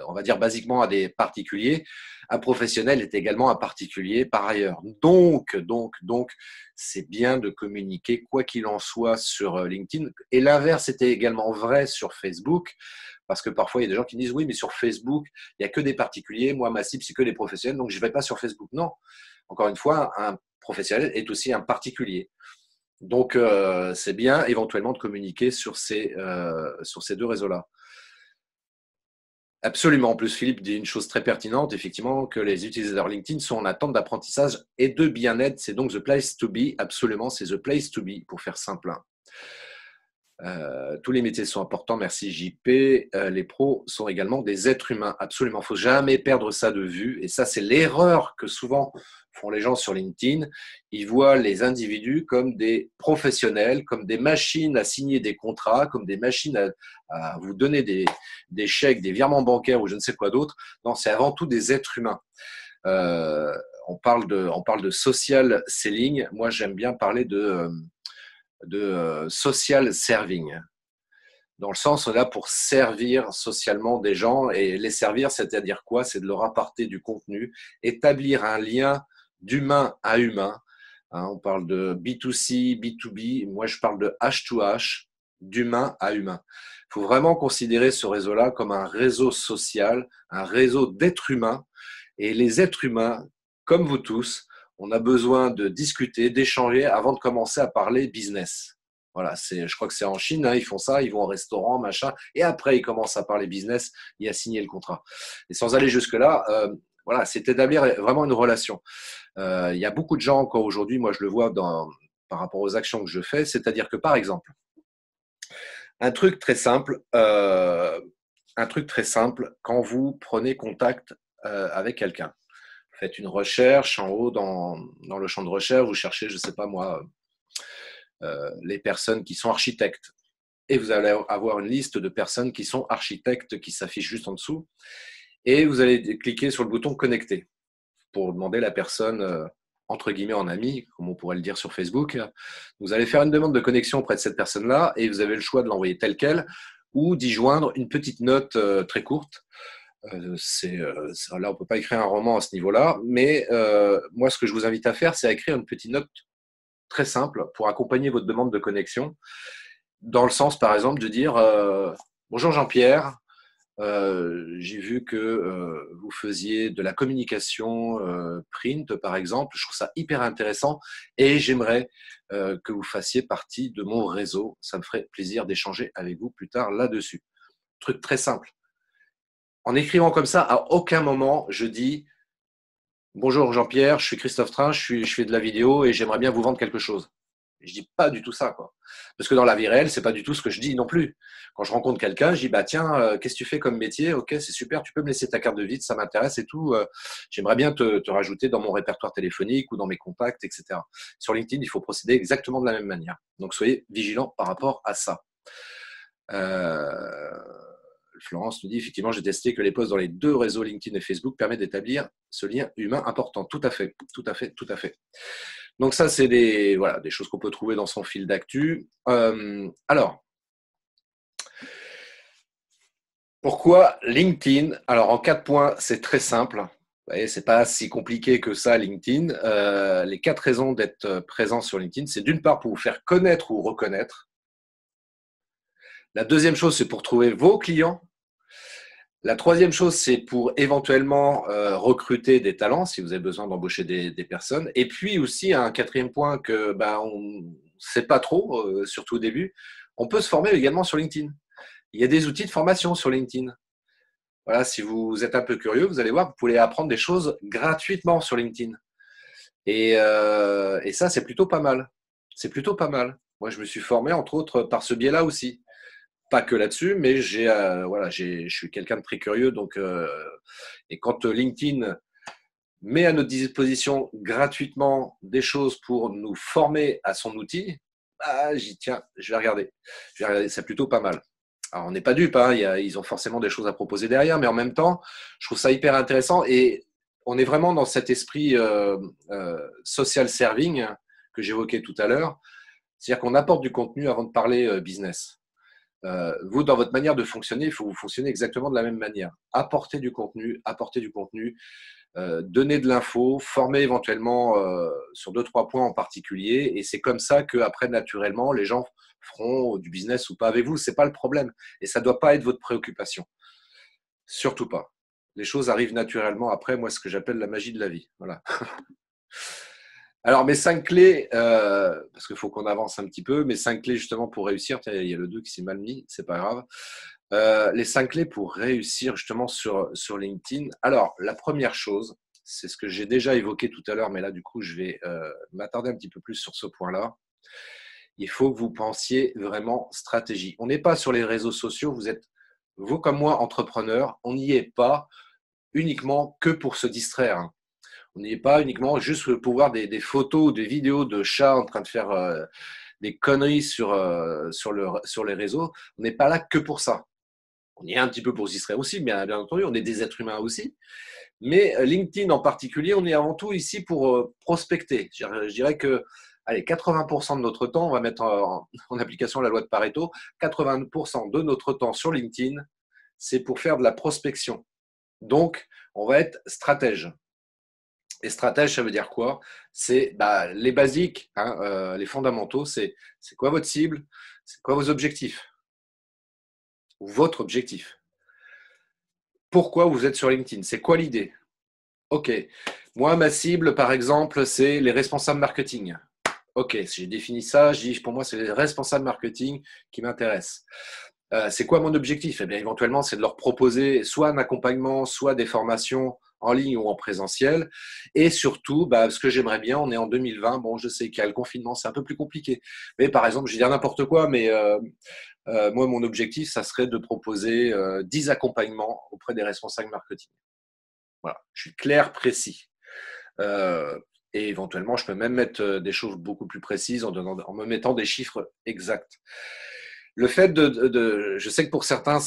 on va dire basiquement à des particuliers, un professionnel est également un particulier par ailleurs. Donc, c'est bien de communiquer quoi qu'il en soit sur LinkedIn. Et l'inverse était également vrai sur Facebook. Parce que parfois, il y a des gens qui disent « Oui, mais sur Facebook, il n'y a que des particuliers. Moi, ma cible, c'est que des professionnels, donc je ne vais pas sur Facebook. » Non. Encore une fois, un professionnel est aussi un particulier. Donc, c'est bien éventuellement de communiquer sur ces deux réseaux-là. Absolument. En plus, Philippe dit une chose très pertinente, effectivement, que les utilisateurs LinkedIn sont en attente d'apprentissage et de bien-être. C'est donc the place to be. Absolument, c'est the place to be, pour faire simple. Tous les métiers sont importants. Merci JP. Les pros sont également des êtres humains. Absolument. Il ne faut jamais perdre ça de vue. Et ça, c'est l'erreur que souvent font les gens sur LinkedIn. Ils voient les individus comme des professionnels, comme des machines à signer des contrats, comme des machines à vous donner des chèques, des virements bancaires ou je ne sais quoi d'autre. Non, c'est avant tout des êtres humains. On parle de social selling. Moi, j'aime bien parler de social serving. Dans le sens, on est là pour servir socialement des gens et les servir, c'est-à-dire quoi? C'est de leur apporter du contenu, établir un lien d'humain à humain. Hein, on parle de B2C, B2B. Moi, je parle de H2H, d'humain à humain. Il faut vraiment considérer ce réseau-là comme un réseau social, un réseau d'êtres humains. Et les êtres humains, comme vous tous, on a besoin de discuter, d'échanger avant de commencer à parler business. Voilà, je crois que c'est en Chine, hein, ils font ça, ils vont au restaurant, machin, et après ils commencent à parler business et à signer le contrat. Et sans aller jusque-là, voilà, c'est établir vraiment une relation. Il y a beaucoup de gens encore aujourd'hui, moi je le vois par rapport aux actions que je fais, c'est-à-dire que par exemple, un truc très simple, quand vous prenez contact avec quelqu'un, vous faites une recherche en haut dans le champ de recherche, vous cherchez, je ne sais pas moi, les personnes qui sont architectes. Et vous allez avoir une liste de personnes qui sont architectes qui s'affiche juste en dessous. Et vous allez cliquer sur le bouton connecter pour demander à la personne, entre guillemets en ami, comme on pourrait le dire sur Facebook. Vous allez faire une demande de connexion auprès de cette personne-là et vous avez le choix de l'envoyer telle quelle ou d'y joindre une petite note très courte. Là, on ne peut pas écrire un roman à ce niveau-là, mais moi, ce que je vous invite à faire, c'est à écrire une petite note très simple pour accompagner votre demande de connexion, dans le sens, par exemple, de dire bonjour Jean-Pierre, j'ai vu que vous faisiez de la communication print, par exemple. Je trouve ça hyper intéressant et j'aimerais que vous fassiez partie de mon réseau. Ça me ferait plaisir d'échanger avec vous plus tard là-dessus. Truc très simple. En écrivant comme ça, à aucun moment, je dis bonjour Jean-Pierre, je suis Christophe Train, je fais de la vidéo et j'aimerais bien vous vendre quelque chose. Je dis pas du tout ça, quoi. Parce que dans la vie réelle, c'est pas du tout ce que je dis non plus. Quand je rencontre quelqu'un, je dis bah tiens, qu'est-ce que tu fais comme métier? Ok, c'est super, tu peux me laisser ta carte de visite, ça m'intéresse et tout. J'aimerais bien te rajouter dans mon répertoire téléphonique ou dans mes contacts, etc. Sur LinkedIn, il faut procéder exactement de la même manière. Donc soyez vigilants par rapport à ça. Florence nous dit effectivement, j'ai testé que les posts dans les deux réseaux LinkedIn et Facebook permettent d'établir ce lien humain important. Tout à fait, tout à fait, tout à fait. Donc ça, c'est des choses qu'on peut trouver dans son fil d'actu. Alors, pourquoi LinkedIn? Alors, en 4 points, c'est très simple. Vous voyez, c'est pas si compliqué que ça, LinkedIn. Les 4 raisons d'être présent sur LinkedIn, c'est d'une part pour vous faire connaître ou reconnaître. La deuxième chose, c'est pour trouver vos clients. La troisième chose, c'est pour éventuellement recruter des talents, si vous avez besoin d'embaucher des personnes. Et puis aussi, un quatrième point que on ne sait pas trop, surtout au début, on peut se former également sur LinkedIn. Il y a des outils de formation sur LinkedIn. Voilà, si vous êtes un peu curieux, vous allez voir, vous pouvez apprendre des choses gratuitement sur LinkedIn. Et ça, c'est plutôt pas mal. C'est plutôt pas mal. Moi, je me suis formé, entre autres, par ce biais-là aussi. Pas que là-dessus, mais je suis quelqu'un de très curieux. Donc, et quand LinkedIn met à notre disposition gratuitement des choses pour nous former à son outil, tiens, je vais regarder. C'est plutôt pas mal. Alors, on n'est pas dupes, hein, ils ont forcément des choses à proposer derrière, mais en même temps, je trouve ça hyper intéressant et on est vraiment dans cet esprit social serving que j'évoquais tout à l'heure. C'est-à-dire qu'on apporte du contenu avant de parler business. Vous, dans votre manière de fonctionner, il faut vous fonctionner exactement de la même manière. Apporter du contenu, donner de l'info, former éventuellement sur 2-3 points en particulier. Et c'est comme ça qu'après, naturellement, les gens feront du business ou pas avec vous. Ce n'est pas le problème. Et ça ne doit pas être votre préoccupation. Surtout pas. Les choses arrivent naturellement après, moi, ce que j'appelle la magie de la vie. Voilà. Alors, mes 5 clés, parce qu'il faut qu'on avance un petit peu, mes 5 clés justement pour réussir, il y a le 2 qui s'est mal mis, c'est pas grave. Les 5 clés pour réussir justement sur LinkedIn. Alors, la première chose, c'est ce que j'ai déjà évoqué tout à l'heure, mais là, du coup, je vais m'attarder un petit peu plus sur ce point-là. Il faut que vous pensiez vraiment stratégie. On n'est pas sur les réseaux sociaux, vous êtes, vous comme moi, entrepreneurs, on n'y est pas uniquement que pour se distraire. On n'y est pas uniquement juste pour voir des photos ou des vidéos de chats en train de faire des conneries sur les réseaux. On n'est pas là que pour ça. On y est un petit peu pour se distraire aussi, bien entendu. On est des êtres humains aussi. Mais LinkedIn en particulier, on est avant tout ici pour prospecter. Je dirais que allez, 80% de notre temps, on va mettre en application la loi de Pareto, 80% de notre temps sur LinkedIn, c'est pour faire de la prospection. Donc, on va être stratège. Et stratège, ça veut dire quoi? C'est les basiques, hein, les fondamentaux, c'est quoi votre cible? C'est quoi vos objectifs? Ou votre objectif? Pourquoi vous êtes sur LinkedIn? C'est quoi l'idée? Ok. Moi, ma cible, par exemple, c'est les responsables marketing. Ok, si j'ai défini ça, je dis pour moi, c'est les responsables marketing qui m'intéressent. C'est quoi mon objectif? Eh bien, éventuellement, c'est de leur proposer soit un accompagnement, soit des formations en ligne ou en présentiel. Et surtout, ce que j'aimerais bien, on est en 2020, bon, je sais qu'il y a le confinement, c'est un peu plus compliqué. Mais par exemple, je vais dire n'importe quoi, mais moi, mon objectif, ça serait de proposer 10 accompagnements auprès des responsables marketing. Voilà, je suis clair, précis. Et éventuellement, je peux même mettre des choses beaucoup plus précises en me mettant des chiffres exacts. Le fait je sais que pour certains,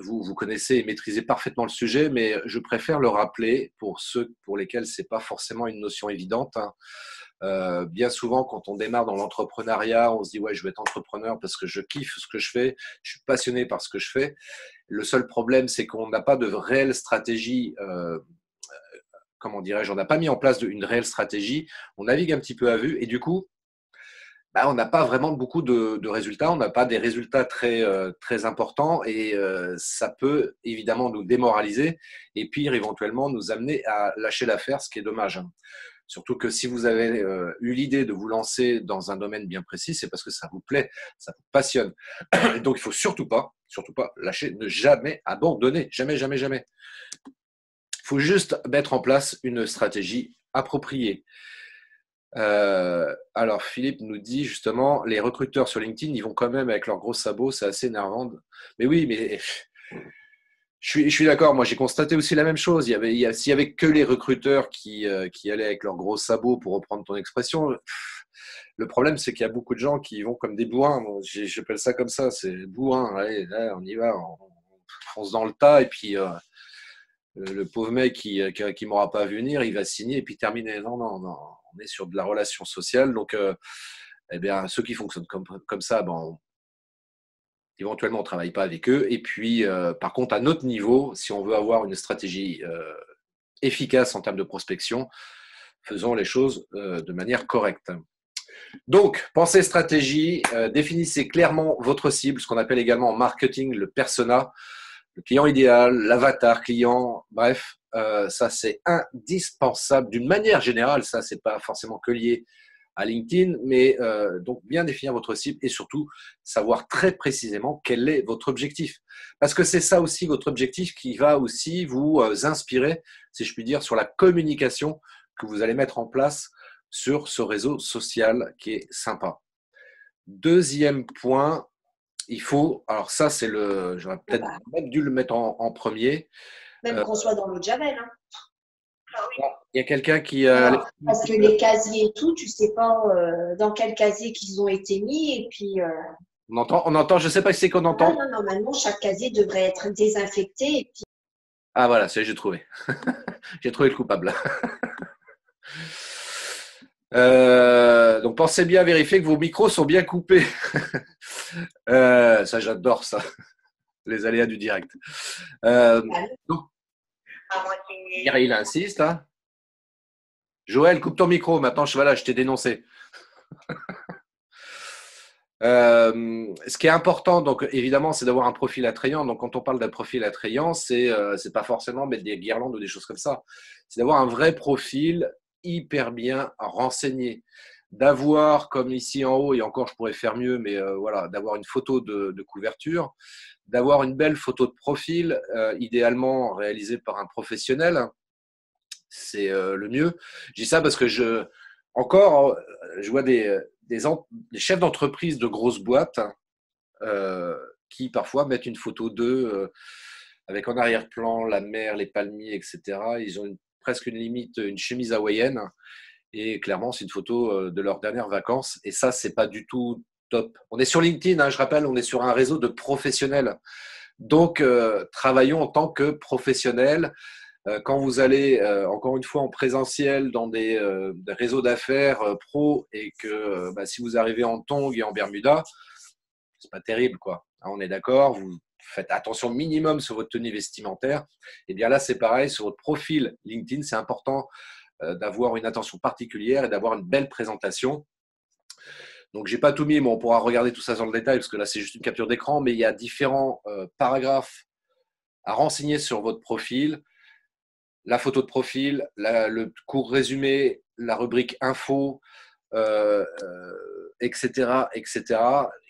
vous connaissez et maîtrisez parfaitement le sujet, mais je préfère le rappeler pour ceux pour lesquels c'est pas forcément une notion évidente, hein. Bien souvent, quand on démarre dans l'entrepreneuriat, on se dit ouais, je vais être entrepreneur parce que je kiffe ce que je fais, je suis passionné par ce que je fais. Le seul problème, c'est qu'on n'a pas de réelle stratégie. Comment dirais-je, on n'a pas mis en place une réelle stratégie. On navigue un petit peu à vue et du coup, on n'a pas vraiment beaucoup de résultats. On n'a pas des résultats très importants et ça peut évidemment nous démoraliser et puis éventuellement nous amener à lâcher l'affaire, ce qui est dommage. Surtout que si vous avez eu l'idée de vous lancer dans un domaine bien précis, c'est parce que ça vous plaît, ça vous passionne. Et donc, il ne faut surtout pas lâcher, ne jamais abandonner, jamais, jamais, jamais. Il faut juste mettre en place une stratégie appropriée. Alors, Philippe nous dit justement, les recruteurs sur LinkedIn, ils vont quand même avec leurs gros sabots, c'est assez énervant. Mais oui, mais je suis d'accord, moi j'ai constaté aussi la même chose. S'il y avait que les recruteurs qui allaient avec leurs gros sabots, pour reprendre ton expression, le problème c'est qu'il y a beaucoup de gens qui vont comme des bourrins. Bon, j'appelle ça comme ça, c'est bourrin. Allez, là, on y va, on fonce dans le tas et puis le pauvre mec qui m'aura pas vu venir, il va signer et puis terminer. Non, non, non, on est sur de la relation sociale. Donc, eh bien, ceux qui fonctionnent comme ça, éventuellement, on ne travaille pas avec eux. Et puis, par contre, à notre niveau, si on veut avoir une stratégie efficace en termes de prospection, faisons les choses de manière correcte. Donc, pensez stratégie, définissez clairement votre cible, ce qu'on appelle également en marketing le persona, le client idéal, l'avatar client, bref, ça c'est indispensable d'une manière générale. Ça, c'est pas forcément que lié à LinkedIn, mais donc bien définir votre cible et surtout savoir très précisément quel est votre objectif. Parce que c'est ça aussi votre objectif qui va aussi vous inspirer, si je puis dire, sur la communication que vous allez mettre en place sur ce réseau social qui est sympa. Deuxième point, il faut, alors ça c'est j'aurais peut-être même dû le mettre en premier. Même qu'on soit dans le Javel. Hein. Il y a quelqu'un qui… parce que les casiers et tout, tu ne sais pas dans quel casier qu'ils ont été mis. Et puis, on entend, je ne sais pas si c'est qu'on entend. Non, normalement, chaque casier devrait être désinfecté. Et puis… Ah voilà, j'ai trouvé. J'ai trouvé le coupable. Donc pensez bien à vérifier que vos micros sont bien coupés. Ça, j'adore ça. Les aléas du direct. Donc, il insiste. Hein. Joël, coupe ton micro. Maintenant, je t'ai dénoncé. Ce qui est important, donc évidemment, c'est d'avoir un profil attrayant. Donc, quand on parle d'un profil attrayant, c'est pas forcément mettre des guirlandes ou des choses comme ça. C'est d'avoir un vrai profil hyper bien renseigné. D'avoir, comme ici en haut, et encore je pourrais faire mieux, mais voilà, d'avoir une photo de couverture, d'avoir une belle photo de profil, idéalement réalisée par un professionnel. C'est le mieux. Je dis ça parce que je vois des chefs d'entreprise de grosses boîtes qui parfois mettent une photo d'eux avec en arrière-plan la mer, les palmiers, etc. Ils ont une presque une limite, une chemise hawaïenne. Et clairement, c'est une photo de leurs dernières vacances. Et ça, c'est pas du tout top. On est sur LinkedIn, hein, je rappelle, on est sur un réseau de professionnels. Donc, travaillons en tant que professionnels. Quand vous allez, encore une fois, en présentiel dans des réseaux d'affaires pro et que si vous arrivez en tongs et en Bermuda, c'est pas terrible, quoi. Hein, on est d'accord, vous faites attention minimum sur votre tenue vestimentaire. Et bien là, c'est pareil, sur votre profil LinkedIn, c'est important d'avoir une attention particulière et d'avoir une belle présentation. Donc, j'ai pas tout mis, mais on pourra regarder tout ça dans le détail parce que là, c'est juste une capture d'écran, mais il y a différents paragraphes à renseigner sur votre profil. La photo de profil, le court résumé, la rubrique info, etc., etc.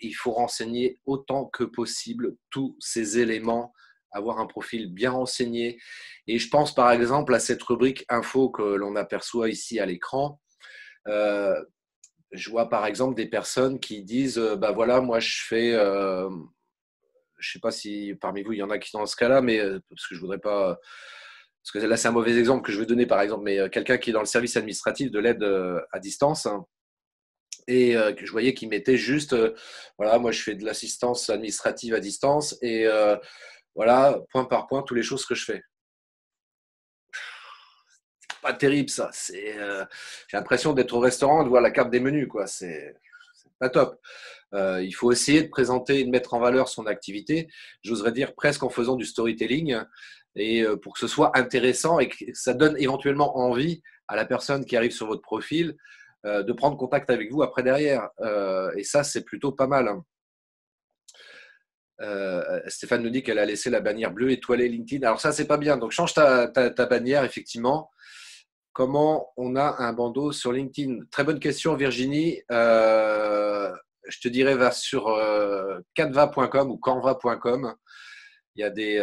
Il faut renseigner autant que possible tous ces éléments, avoir un profil bien renseigné. Et je pense par exemple à cette rubrique info que l'on aperçoit ici à l'écran. Je vois par exemple des personnes qui disent voilà, moi je fais, je ne sais pas si parmi vous il y en a qui sont dans ce cas-là, mais parce que je voudrais pas. Parce que là, c'est un mauvais exemple que je vais donner, par exemple, mais quelqu'un qui est dans le service administratif de l'aide à distance, hein, et que je voyais qu'il mettait juste, voilà, moi, je fais de l'assistance administrative à distance, et voilà, point par point, toutes les choses que je fais. C'est pas terrible, ça. J'ai l'impression d'être au restaurant, de voir la carte des menus, quoi. C'est pas top. Il faut essayer de présenter et de mettre en valeur son activité, j'oserais dire presque en faisant du storytelling, et pour que ce soit intéressant et que ça donne éventuellement envie à la personne qui arrive sur votre profil de prendre contact avec vous après derrière. Et ça, c'est plutôt pas mal. Stéphane nous dit qu'elle a laissé la bannière bleue étoilée LinkedIn. Alors ça, c'est pas bien. Donc change ta bannière, effectivement. Comment on a un bandeau sur LinkedIn? Très bonne question, Virginie. Je te dirais, va sur canva.com ou canva.com. Il y a des,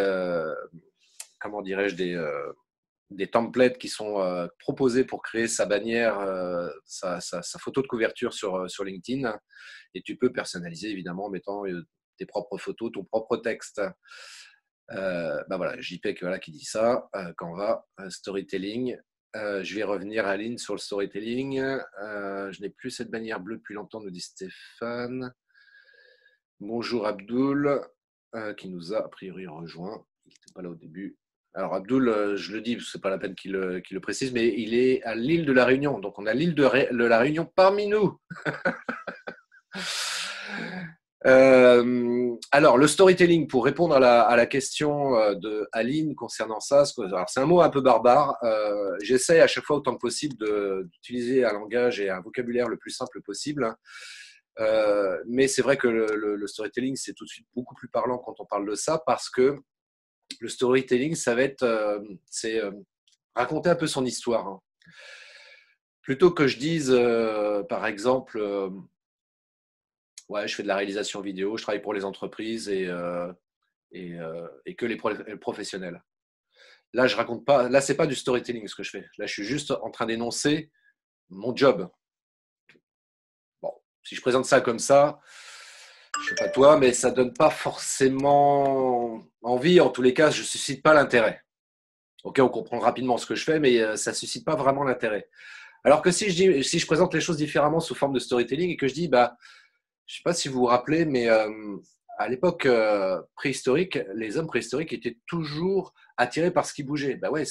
comment dirais-je, des templates qui sont proposés pour créer sa bannière, sa photo de couverture sur LinkedIn. Et tu peux personnaliser, évidemment, en mettant tes propres photos, ton propre texte. Voilà, JPEG voilà, qui dit ça. Canva, storytelling. Je vais revenir à Aline sur le storytelling. Je n'ai plus cette bannière bleue depuis longtemps, nous dit Stéphane. Bonjour Abdoul, qui nous a a priori rejoint. Il n'était pas là au début. Alors Abdoul, je le dis, ce n'est pas la peine qu'il le précise, mais il est à l'île de la Réunion. Donc on a l'île de la Réunion parmi nous. Alors, le storytelling, pour répondre à la question de Aline concernant ça, c'est un mot un peu barbare. J'essaie à chaque fois autant que possible d'utiliser un langage et un vocabulaire le plus simple possible. Mais c'est vrai que le storytelling, c'est tout de suite beaucoup plus parlant quand on parle de ça, parce que le storytelling, ça va être raconter un peu son histoire. Hein. Plutôt que je dise, par exemple, ouais, je fais de la réalisation vidéo, je travaille pour les entreprises et que les professionnels. Là, je raconte pas. Là, c'est pas du storytelling ce que je fais. Là, je suis juste en train d'énoncer mon job. Bon, si je présente ça comme ça, je sais pas toi, mais ça donne pas forcément envie. En tous les cas, je suscite pas l'intérêt. Ok, on comprend rapidement ce que je fais, mais ça suscite pas vraiment l'intérêt. Alors que si je présente les choses différemment sous forme de storytelling et que je dis, je ne sais pas si vous vous rappelez, mais à l'époque préhistorique, les hommes préhistoriques étaient toujours attirés par ce qui bougeait. Ouais,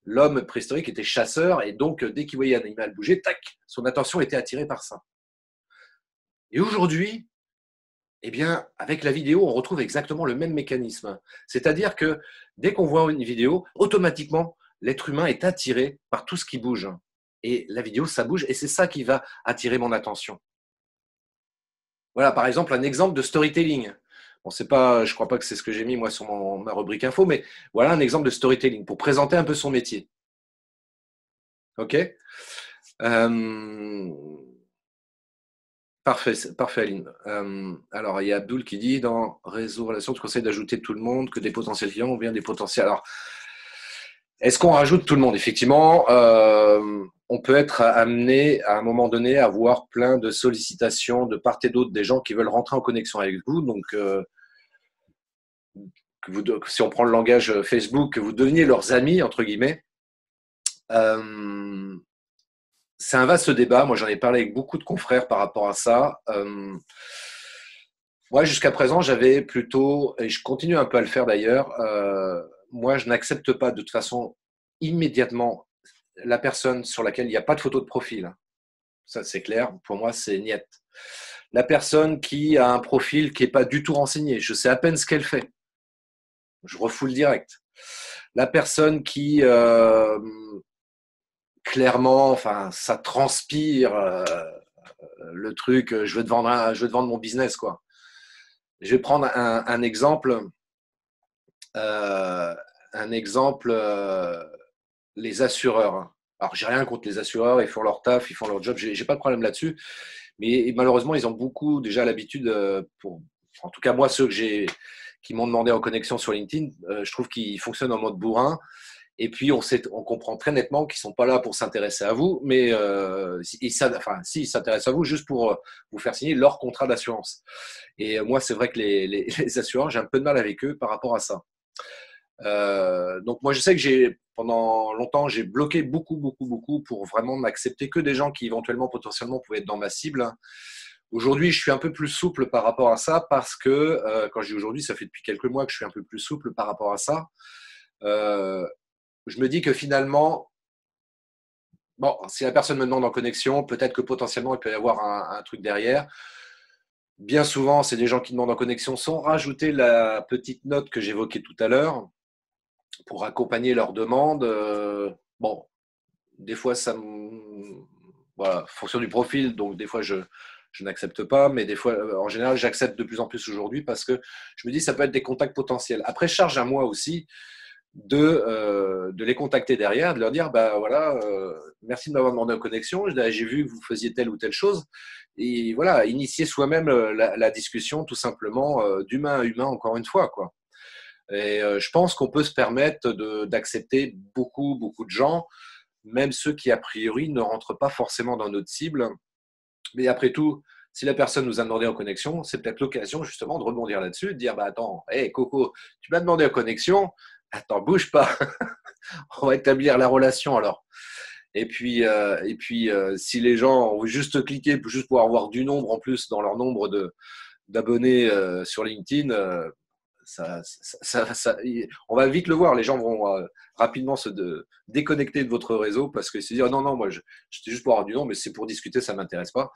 l'homme préhistorique était chasseur et donc dès qu'il voyait un animal bouger, tac, son attention était attirée par ça. Et aujourd'hui, eh bien, avec la vidéo, on retrouve exactement le même mécanisme. C'est-à-dire que dès qu'on voit une vidéo, automatiquement, l'être humain est attiré par tout ce qui bouge. Et la vidéo, ça bouge et c'est ça qui va attirer mon attention. Voilà, par exemple, un exemple de storytelling. Bon, c'est pas, je ne crois pas que c'est ce que j'ai mis moi sur ma rubrique info, mais voilà un exemple de storytelling pour présenter un peu son métier. Ok, parfait, Aline. Alors, il y a Abdoul qui dit dans Réseau Relations, tu conseilles d'ajouter tout le monde, que des potentiels clients ou bien des potentiels. Alors, est-ce qu'on rajoute tout le monde? Effectivement, on peut être amené à un moment donné à avoir plein de sollicitations de part et d'autre des gens qui veulent rentrer en connexion avec vous. Donc, si on prend le langage Facebook, que vous deveniez leurs amis, entre guillemets, Euh, c'est un vaste débat. Moi, j'en ai parlé avec beaucoup de confrères par rapport à ça. Moi, jusqu'à présent, j'avais plutôt, et je continue un peu à le faire d'ailleurs, moi, je n'accepte pas de toute façon immédiatement la personne sur laquelle il n'y a pas de photo de profil. Ça, c'est clair. Pour moi, c'est niet. La personne qui a un profil qui n'est pas du tout renseigné, je sais à peine ce qu'elle fait. Je refoule direct. La personne qui, clairement, enfin, ça transpire le truc, je veux te vendre mon business, quoi. Je vais prendre un exemple. Euh, un exemple, les assureurs. Alors, j'ai rien contre les assureurs, ils font leur taf, ils font leur job, j'ai pas de problème là-dessus. Mais malheureusement, ils ont beaucoup déjà l'habitude, en tout cas moi, ceux qui m'ont demandé en connexion sur LinkedIn, je trouve qu'ils fonctionnent en mode bourrin. Et puis, on comprend très nettement qu'ils ne sont pas là pour s'intéresser à vous, mais ils s'intéressent à vous juste pour vous faire signer leur contrat d'assurance. Et moi, c'est vrai que les assureurs, j'ai un peu de mal avec eux par rapport à ça. Donc moi je sais que pendant longtemps j'ai bloqué beaucoup pour vraiment n'accepter que des gens qui éventuellement potentiellement pouvaient être dans ma cible. Aujourd'hui je suis un peu plus souple par rapport à ça parce que quand je dis aujourd'hui ça fait depuis quelques mois que je suis un peu plus souple par rapport à ça. Je me dis que finalement bon si la personne me demande en connexion peut-être que potentiellement il peut y avoir un truc derrière. Bien souvent c'est des gens qui demandent en connexion sans rajouter la petite note que j'évoquais tout à l'heure pour accompagner leurs demandes. Bon, des fois, voilà, en fonction du profil, donc des fois, je n'accepte pas, mais des fois, en général, j'accepte de plus en plus aujourd'hui parce que je me dis ça peut être des contacts potentiels. Après, charge à moi aussi de les contacter derrière, de leur dire bah voilà, merci de m'avoir demandé en connexion, j'ai vu que vous faisiez telle ou telle chose, et voilà, initier soi-même la discussion tout simplement d'humain à humain, encore une fois, quoi. Et je pense qu'on peut se permettre d'accepter beaucoup de gens, même ceux qui, a priori, ne rentrent pas forcément dans notre cible. Mais après tout, si la personne nous a demandé en connexion, c'est peut-être l'occasion justement de rebondir là-dessus, de dire bah attends, hey, Coco, tu m'as demandé en connexion, attends, bouge pas, on va établir la relation alors. Et puis, si les gens ont juste cliqué juste pour avoir du nombre en plus dans leur nombre d'abonnés sur LinkedIn, on va vite le voir. Les gens vont rapidement déconnecter de votre réseau parce qu'ils se disent oh, non, moi, j'étais juste pour avoir du nom, mais c'est pour discuter, ça ne m'intéresse pas.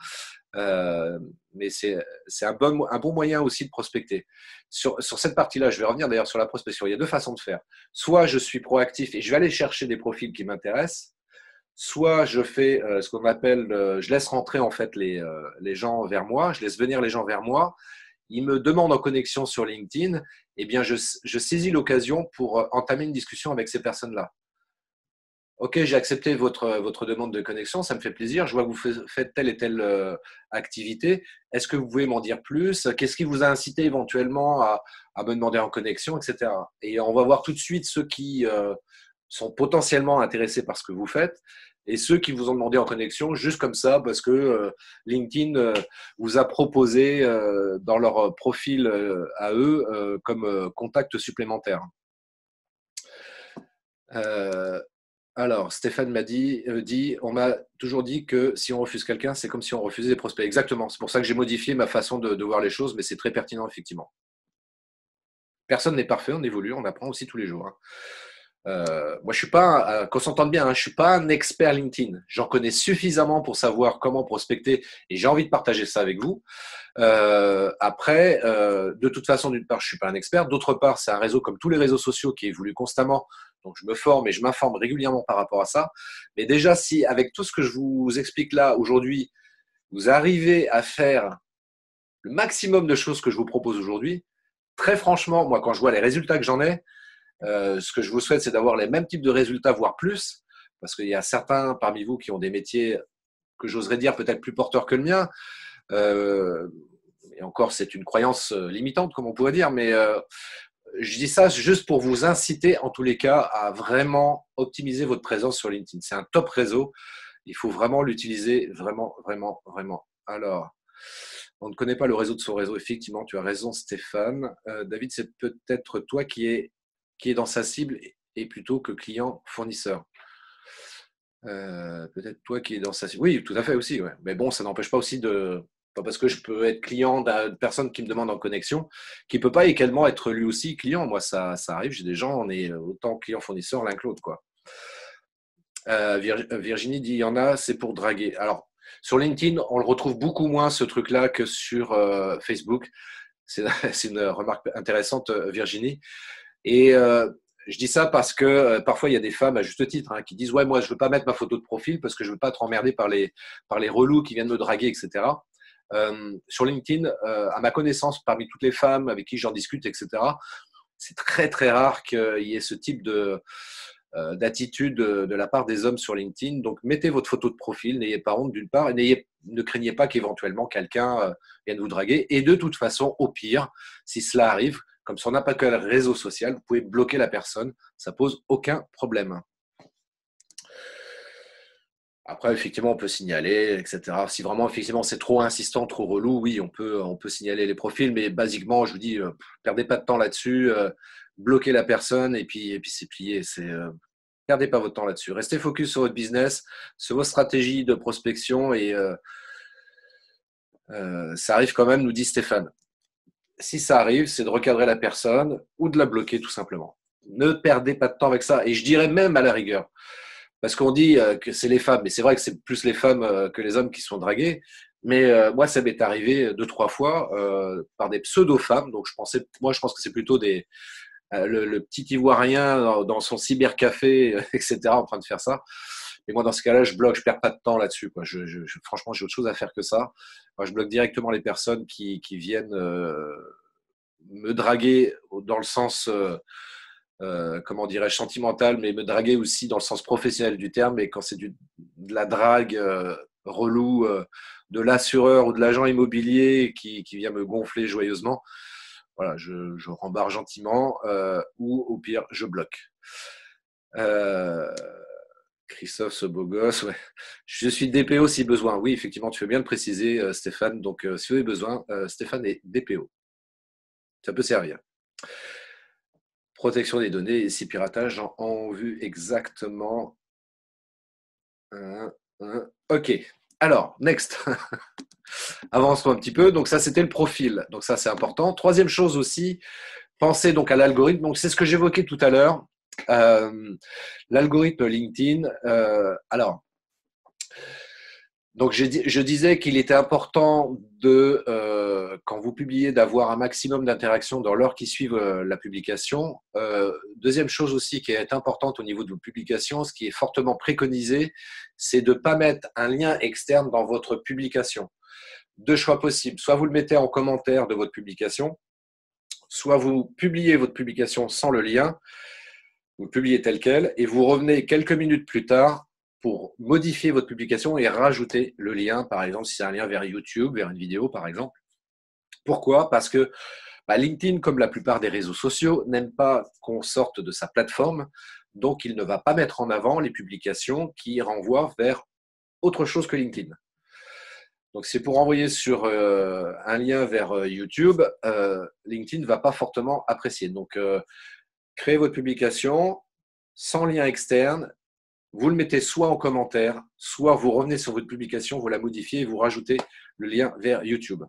Mais c'est un bon moyen aussi de prospecter. Sur cette partie-là, je vais revenir d'ailleurs sur la prospection. Il y a deux façons de faire. Soit je suis proactif et je vais aller chercher des profils qui m'intéressent. Soit je fais ce qu'on appelle, je laisse rentrer en fait les gens vers moi, je laisse venir les gens vers moi. Ils me demandent en connexion sur LinkedIn, eh bien, je saisis l'occasion pour entamer une discussion avec ces personnes-là. Ok, j'ai accepté votre demande de connexion, ça me fait plaisir. Je vois que vous faites telle et telle activité. Est-ce que vous pouvez m'en dire plus? Qu'est-ce qui vous a incité éventuellement à me demander en connexion, etc. Et on va voir tout de suite ceux qui sont potentiellement intéressés par ce que vous faites et ceux qui vous ont demandé en connexion juste comme ça parce que LinkedIn vous a proposé dans leur profil à eux comme contact supplémentaire. Alors, Stéphane m'a dit, on m'a toujours dit que si on refuse quelqu'un, c'est comme si on refusait des prospects. Exactement. C'est pour ça que j'ai modifié ma façon de voir les choses, mais c'est très pertinent, effectivement. Personne n'est parfait, on évolue, on apprend aussi tous les jours. Hein. Moi, je suis pas, qu'on s'entende bien, hein, je suis pas un expert LinkedIn. J'en connais suffisamment pour savoir comment prospecter et j'ai envie de partager ça avec vous. Après, de toute façon, d'une part, je suis pas un expert. D'autre part, c'est un réseau comme tous les réseaux sociaux qui évolue constamment. Donc, je me forme et je m'informe régulièrement par rapport à ça. Mais déjà, si avec tout ce que je vous explique là aujourd'hui, vous arrivez à faire le maximum de choses que je vous propose aujourd'hui, très franchement, moi, quand je vois les résultats que j'en ai, ce que je vous souhaite, c'est d'avoir les mêmes types de résultats, voire plus, parce qu'il y a certains parmi vous qui ont des métiers que j'oserais dire peut-être plus porteurs que le mien. Et encore, c'est une croyance limitante, comme on pourrait dire, mais je dis ça juste pour vous inciter, en tous les cas, à vraiment optimiser votre présence sur LinkedIn. C'est un top réseau. Il faut vraiment l'utiliser, vraiment. Alors, on ne connaît pas le réseau de son réseau. Effectivement, tu as raison, Stéphane. David, c'est peut-être toi qui est dans sa cible et plutôt que client-fournisseur. Peut-être toi qui es dans sa... Oui, tout à fait aussi. Ouais. Mais bon, ça n'empêche pas aussi de... Pas parce que je peux être client d'une personne qui me demande en connexion, qui peut pas également être lui aussi client. Moi, ça arrive. J'ai des gens, on est autant client-fournisseur l'un que l'autre, quoi. Virginie dit, il y en a, c'est pour draguer. Alors, sur LinkedIn, on le retrouve beaucoup moins, ce truc-là, que sur Facebook. C'est une remarque intéressante, Virginie. Et je dis ça parce que parfois, il y a des femmes, à juste titre, hein, qui disent, ouais, moi, je veux pas mettre ma photo de profil parce que je veux pas être emmerdé par les relous qui viennent me draguer, etc. Sur LinkedIn, à ma connaissance, parmi toutes les femmes avec qui j'en discute, etc., c'est très, très rare qu'il y ait ce type d'attitude de la part des hommes sur LinkedIn. Donc, mettez votre photo de profil, n'ayez pas honte d'une part, et ne craignez pas qu'éventuellement quelqu'un vienne vous draguer. Et de toute façon, au pire, si cela arrive, comme sur n'importe quel réseau social, vous pouvez bloquer la personne, ça pose aucun problème. Après, effectivement, on peut signaler, etc. Si vraiment, effectivement, c'est trop insistant, trop relou, oui, on peut signaler les profils, mais basiquement, je vous dis, perdez pas de temps là-dessus, bloquez la personne et puis c'est plié. Perdez pas votre temps là-dessus. Restez focus sur votre business, sur vos stratégies de prospection et ça arrive quand même, nous dit Stéphane. Si ça arrive, c'est de recadrer la personne ou de la bloquer tout simplement. Ne perdez pas de temps avec ça. Et je dirais même à la rigueur, parce qu'on dit que c'est les femmes, mais c'est vrai que c'est plus les femmes que les hommes qui sont dragués. Mais moi, ça m'est arrivé 2-3 fois par des pseudo-femmes. Donc je pense que c'est plutôt le petit Ivoirien dans son cybercafé, etc., en train de faire ça. Et moi, dans ce cas-là, je bloque, je perds pas de temps là-dessus, quoi. Franchement, j'ai autre chose à faire que ça. Moi, je bloque directement les personnes qui viennent me draguer dans le sens, comment dirais-je, sentimental, mais me draguer aussi dans le sens professionnel du terme. Et quand c'est de la drague relou de l'assureur ou de l'agent immobilier qui vient me gonfler joyeusement, voilà, je rembarre gentiment ou au pire, je bloque. Christophe, ce beau gosse, ouais. Je suis DPO si besoin. Oui, effectivement, tu fais bien de préciser, Stéphane. Donc, si vous avez besoin, Stéphane est DPO. Ça peut servir. Protection des données et si piratage en vue exactement. Ok. Alors, next. Avançons un petit peu. Donc, ça, c'était le profil. Donc, ça, c'est important. Troisième chose aussi, pensez donc à l'algorithme. Donc, c'est ce que j'évoquais tout à l'heure. L'algorithme LinkedIn. Alors, donc je disais qu'il était important quand vous publiez, d'avoir un maximum d'interactions dans l'heure qui suivent la publication. Deuxième chose aussi qui est importante au niveau de vos publications, ce qui est fortement préconisé, c'est de ne pas mettre un lien externe dans votre publication. Deux choix possibles. Soit vous le mettez en commentaire de votre publication, soit vous publiez votre publication sans le lien, vous le publiez tel quel, et vous revenez quelques minutes plus tard pour modifier votre publication et rajouter le lien, par exemple, si c'est un lien vers YouTube, vers une vidéo, par exemple. Pourquoi ? Parce que LinkedIn, comme la plupart des réseaux sociaux, n'aime pas qu'on sorte de sa plateforme, donc il ne va pas mettre en avant les publications qui renvoient vers autre chose que LinkedIn. Donc, c'est pour envoyer sur un lien vers YouTube, LinkedIn ne va pas fortement apprécier. Donc, créez votre publication sans lien externe. Vous le mettez soit en commentaire, soit vous revenez sur votre publication, vous la modifiez et vous rajoutez le lien vers YouTube.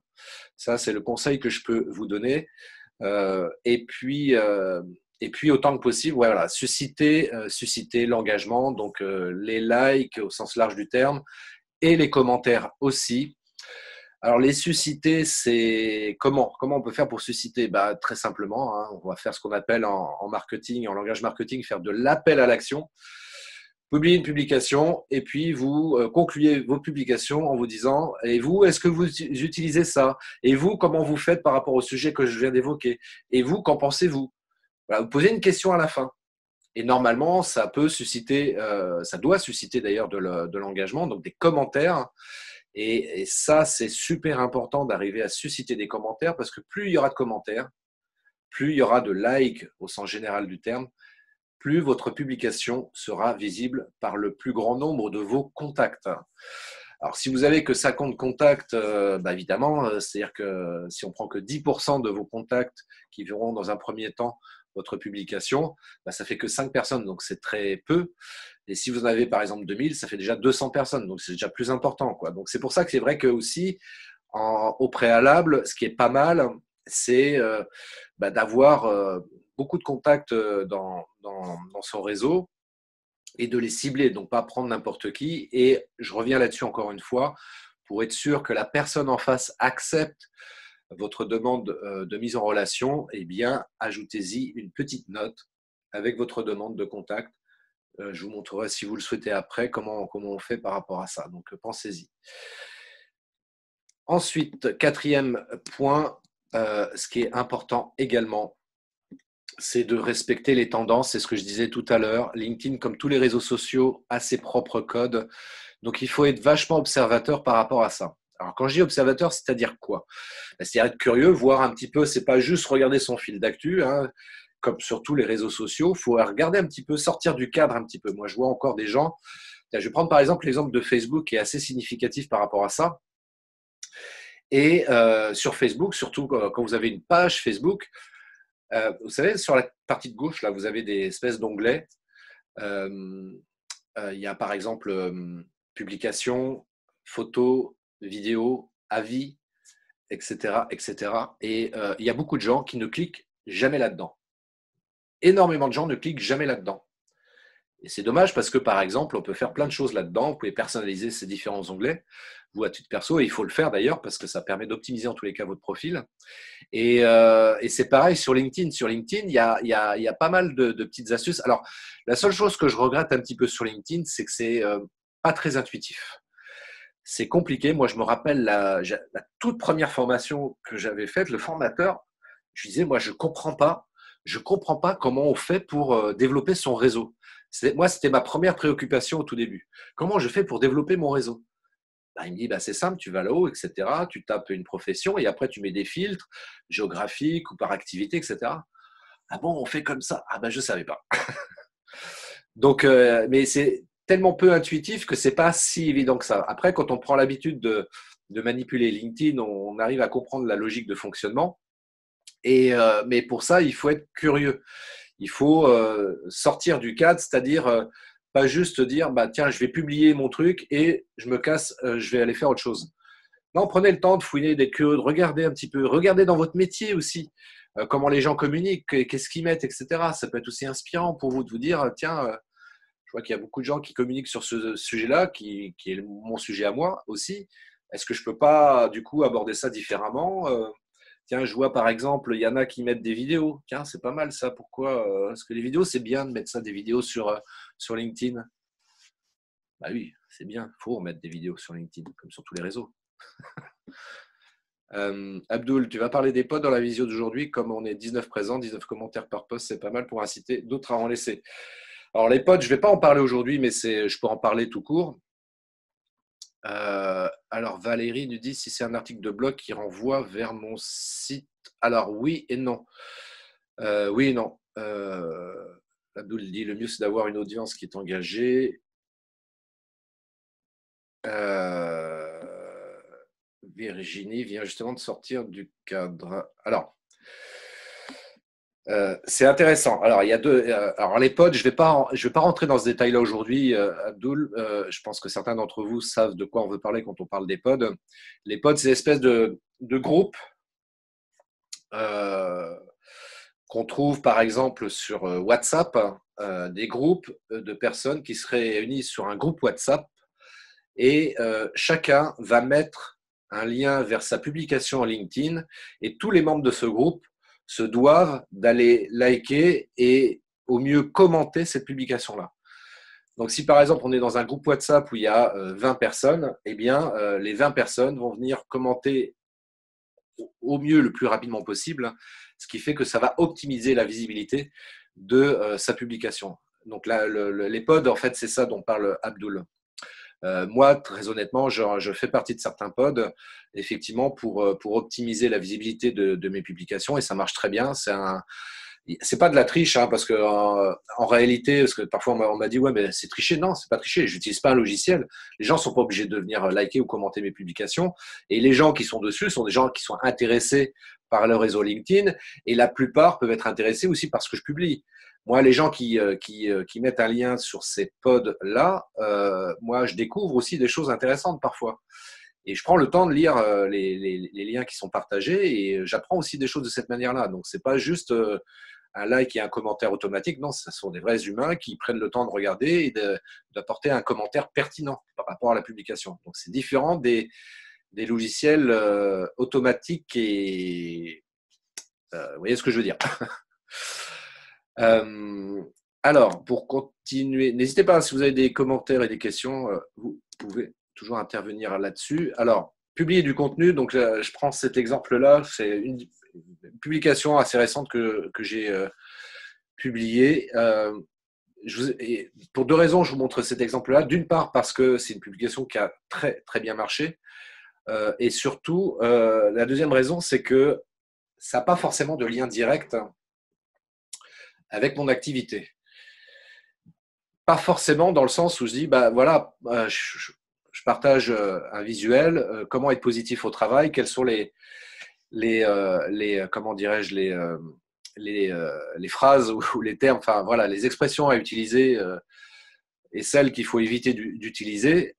Ça, c'est le conseil que je peux vous donner. Et puis, autant que possible, voilà, susciter l'engagement, donc les likes au sens large du terme, et les commentaires aussi. Alors, les susciter, c'est comment on peut faire pour susciter ? Très simplement, hein, on va faire ce qu'on appelle en marketing, en langage marketing, faire de l'appel à l'action. Publiez une publication et puis vous concluez vos publications en vous disant « Et vous, est-ce que vous utilisez ça ? Et vous, comment vous faites par rapport au sujet que je viens d'évoquer ? Et vous, qu'en pensez-vous ?» Voilà, vous posez une question à la fin. Et normalement, ça peut susciter, ça doit susciter d'ailleurs de l'engagement, donc des commentaires. Et ça, c'est super important d'arriver à susciter des commentaires parce que plus il y aura de commentaires, plus il y aura de likes au sens général du terme, plus votre publication sera visible par le plus grand nombre de vos contacts. Alors, si vous avez que 50 contacts, évidemment, c'est-à-dire que si on prend que 10% de vos contacts qui verront dans un premier temps votre publication, bah, ça fait que 5 personnes, donc c'est très peu. Et si vous en avez par exemple 2000, ça fait déjà 200 personnes, donc c'est déjà plus important, quoi. Donc c'est pour ça que c'est vrai que aussi, au préalable, ce qui est pas mal, c'est bah, d'avoir beaucoup de contacts dans son réseau et de les cibler, donc pas prendre n'importe qui. Et je reviens là-dessus encore une fois, pour être sûr que la personne en face accepte votre demande de mise en relation, eh bien, ajoutez-y une petite note avec votre demande de contact. Je vous montrerai, si vous le souhaitez après, comment on fait par rapport à ça. Donc, pensez-y. Ensuite, quatrième point, ce qui est important également, c'est de respecter les tendances. C'est ce que je disais tout à l'heure. LinkedIn, comme tous les réseaux sociaux, a ses propres codes. Donc, il faut être vachement observateur par rapport à ça. Alors, quand je dis observateur, c'est-à-dire quoi? C'est-à-dire être curieux, voir un petit peu, c'est pas juste regarder son fil d'actu, hein, comme sur tous les réseaux sociaux. Il faut regarder un petit peu, sortir du cadre un petit peu. Moi, je vois encore des gens. Je vais prendre par exemple l'exemple de Facebook qui est assez significatif par rapport à ça. Et sur Facebook, surtout quand vous avez une page Facebook, vous savez, sur la partie de gauche, là, vous avez des espèces d'onglets. Il y a par exemple publication, photos, vidéos, avis, etc., etc. Et il y a beaucoup de gens qui ne cliquent jamais là-dedans. Énormément de gens ne cliquent jamais là-dedans. Et c'est dommage parce que, par exemple, on peut faire plein de choses là-dedans. Vous pouvez personnaliser ces différents onglets, vous à titre perso, et il faut le faire d'ailleurs parce que ça permet d'optimiser en tous les cas votre profil. Et c'est pareil sur LinkedIn. Sur LinkedIn, il y a pas mal de petites astuces. Alors, la seule chose que je regrette un petit peu sur LinkedIn, c'est que c'est pas très intuitif. C'est compliqué. Moi, je me rappelle la toute première formation que j'avais faite, le formateur, je disais, moi, je comprends pas comment on fait pour développer son réseau. Moi, c'était ma première préoccupation au tout début. Comment je fais pour développer mon réseau? Bah, il me dit, bah, c'est simple, tu vas là-haut, etc. Tu tapes une profession et après, tu mets des filtres géographiques ou par activité, etc. Ah bon, on fait comme ça? Ah ben, je ne savais pas. Donc, mais c'est tellement peu intuitif que c'est pas si évident que ça. Après, quand on prend l'habitude de manipuler LinkedIn, on arrive à comprendre la logique de fonctionnement. Mais pour ça, il faut être curieux. Il faut sortir du cadre, c'est-à-dire pas juste dire bah tiens, je vais publier mon truc et je me casse, je vais aller faire autre chose. Non, prenez le temps de fouiner, d'être curieux, de regarder un petit peu, regardez dans votre métier aussi comment les gens communiquent, qu'est-ce qu'ils mettent, etc. Ça peut être aussi inspirant pour vous de vous dire tiens, je vois qu'il y a beaucoup de gens qui communiquent sur ce sujet-là, qui est mon sujet à moi aussi. Est-ce que je peux pas du coup aborder ça différemment? Tiens, je vois par exemple, il y en a qui mettent des vidéos. Tiens, c'est pas mal ça. Pourquoi? Parce que les vidéos, c'est bien de mettre ça, des vidéos sur LinkedIn. Bah oui, c'est bien. Il faut mettre des vidéos sur LinkedIn, comme sur tous les réseaux. Abdoul, tu vas parler des pods dans la visio d'aujourd'hui. Comme on est 19 présents, 19 commentaires par post, c'est pas mal pour inciter d'autres à en laisser. Alors les pods, je ne vais pas en parler aujourd'hui, mais je peux en parler tout court. Alors Valérie nous dit si c'est un article de blog qui renvoie vers mon site. Alors oui et non. Oui et non. Abdoul dit le mieux c'est d'avoir une audience qui est engagée. Virginie vient justement de sortir du cadre. Alors, c'est intéressant. Alors, il y a deux. Alors, les pods, je vais pas rentrer dans ce détail-là aujourd'hui, Abdoul. Je pense que certains d'entre vous savent de quoi on veut parler quand on parle des pods. Les pods, c'est une espèce de groupes qu'on trouve, par exemple, sur WhatsApp, des groupes de personnes qui seraient réunies sur un groupe WhatsApp et chacun va mettre un lien vers sa publication en LinkedIn et tous les membres de ce groupe se doivent d'aller liker et au mieux commenter cette publication-là. Donc si par exemple on est dans un groupe WhatsApp où il y a 20 personnes, eh bien les 20 personnes vont venir commenter au mieux le plus rapidement possible, ce qui fait que ça va optimiser la visibilité de sa publication. Donc là, les pods, en fait, c'est ça dont parle Abdoul. Moi, très honnêtement, je fais partie de certains pods, effectivement, pour optimiser la visibilité de mes publications, et ça marche très bien. C'est pas de la triche, hein, parce que en réalité, parce que parfois on m'a dit ouais, mais c'est tricher. Non, c'est pas tricher. J'utilise pas un logiciel. Les gens sont pas obligés de venir liker ou commenter mes publications. Et les gens qui sont dessus sont des gens qui sont intéressés par le réseau LinkedIn. Et la plupart peuvent être intéressés aussi par ce que je publie. Moi, les gens qui mettent un lien sur ces pods-là, moi, je découvre aussi des choses intéressantes parfois. Et je prends le temps de lire les liens qui sont partagés et j'apprends aussi des choses de cette manière-là. Donc, c'est pas juste un like et un commentaire automatique. Non, ce sont des vrais humains qui prennent le temps de regarder et d'apporter un commentaire pertinent par rapport à la publication. Donc, c'est différent des logiciels automatiques et vous voyez ce que je veux dire. Alors, pour continuer, n'hésitez pas, si vous avez des commentaires et des questions, vous pouvez toujours intervenir là-dessus. Alors, publier du contenu, donc je prends cet exemple-là, c'est une publication assez récente que j'ai publiée. Pour deux raisons, je vous montre cet exemple-là. D'une part, parce que c'est une publication qui a très, très bien marché. Et surtout, la deuxième raison, c'est que ça n'a pas forcément de lien direct avec mon activité. Pas forcément dans le sens où je dis, bah voilà, je partage un visuel, comment être positif au travail, quels sont comment dirais-je, les phrases ou les termes, enfin voilà, les expressions à utiliser et celles qu'il faut éviter d'utiliser.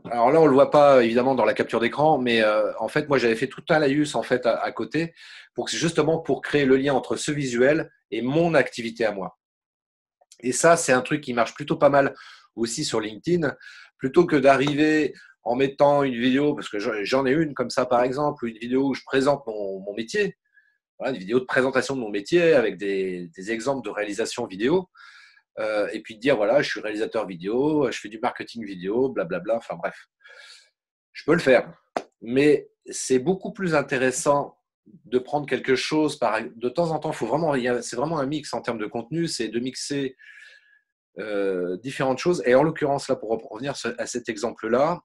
Alors là, on le voit pas évidemment dans la capture d'écran, mais en fait, moi, j'avais fait tout un laïus en fait à côté justement pour créer le lien entre ce visuel et mon activité à moi. Et ça, c'est un truc qui marche plutôt pas mal aussi sur LinkedIn, plutôt que d'arriver en mettant une vidéo, parce que j'en ai une comme ça par exemple, une vidéo où je présente mon métier, voilà, une vidéo de présentation de mon métier avec des exemples de réalisation vidéo, et puis de dire voilà, je suis réalisateur vidéo, je fais du marketing vidéo, blablabla, enfin bref. Je peux le faire, mais c'est beaucoup plus intéressant de prendre quelque chose de temps en temps. C'est vraiment un mix en termes de contenu, c'est de mixer différentes choses. Et en l'occurrence, là, pour revenir à cet exemple-là,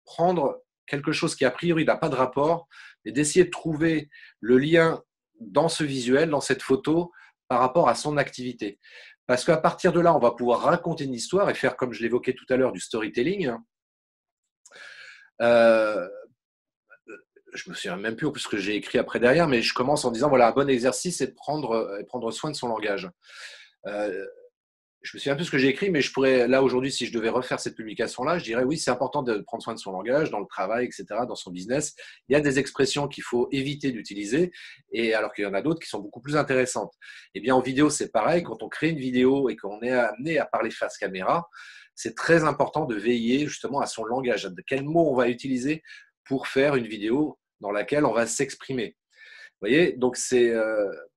prendre quelque chose qui a priori n'a pas de rapport et d'essayer de trouver le lien dans ce visuel, dans cette photo, par rapport à son activité. Parce qu'à partir de là, on va pouvoir raconter une histoire et faire, comme je l'évoquais tout à l'heure, du storytelling. Je me souviens même plus ce que j'ai écrit après derrière, mais je commence en disant voilà, un bon exercice, c'est de prendre soin de son langage. Je me souviens plus ce que j'ai écrit, mais je pourrais, là aujourd'hui, si je devais refaire cette publication-là, je dirais oui, c'est important de prendre soin de son langage, dans le travail, etc., dans son business. Il y a des expressions qu'il faut éviter d'utiliser, et alors qu'il y en a d'autres qui sont beaucoup plus intéressantes. Eh bien, en vidéo, c'est pareil. Quand on crée une vidéo et qu'on est amené à parler face caméra, c'est très important de veiller justement à son langage, de quels mots on va utiliser pour faire une vidéo dans laquelle on va s'exprimer. Vous voyez, donc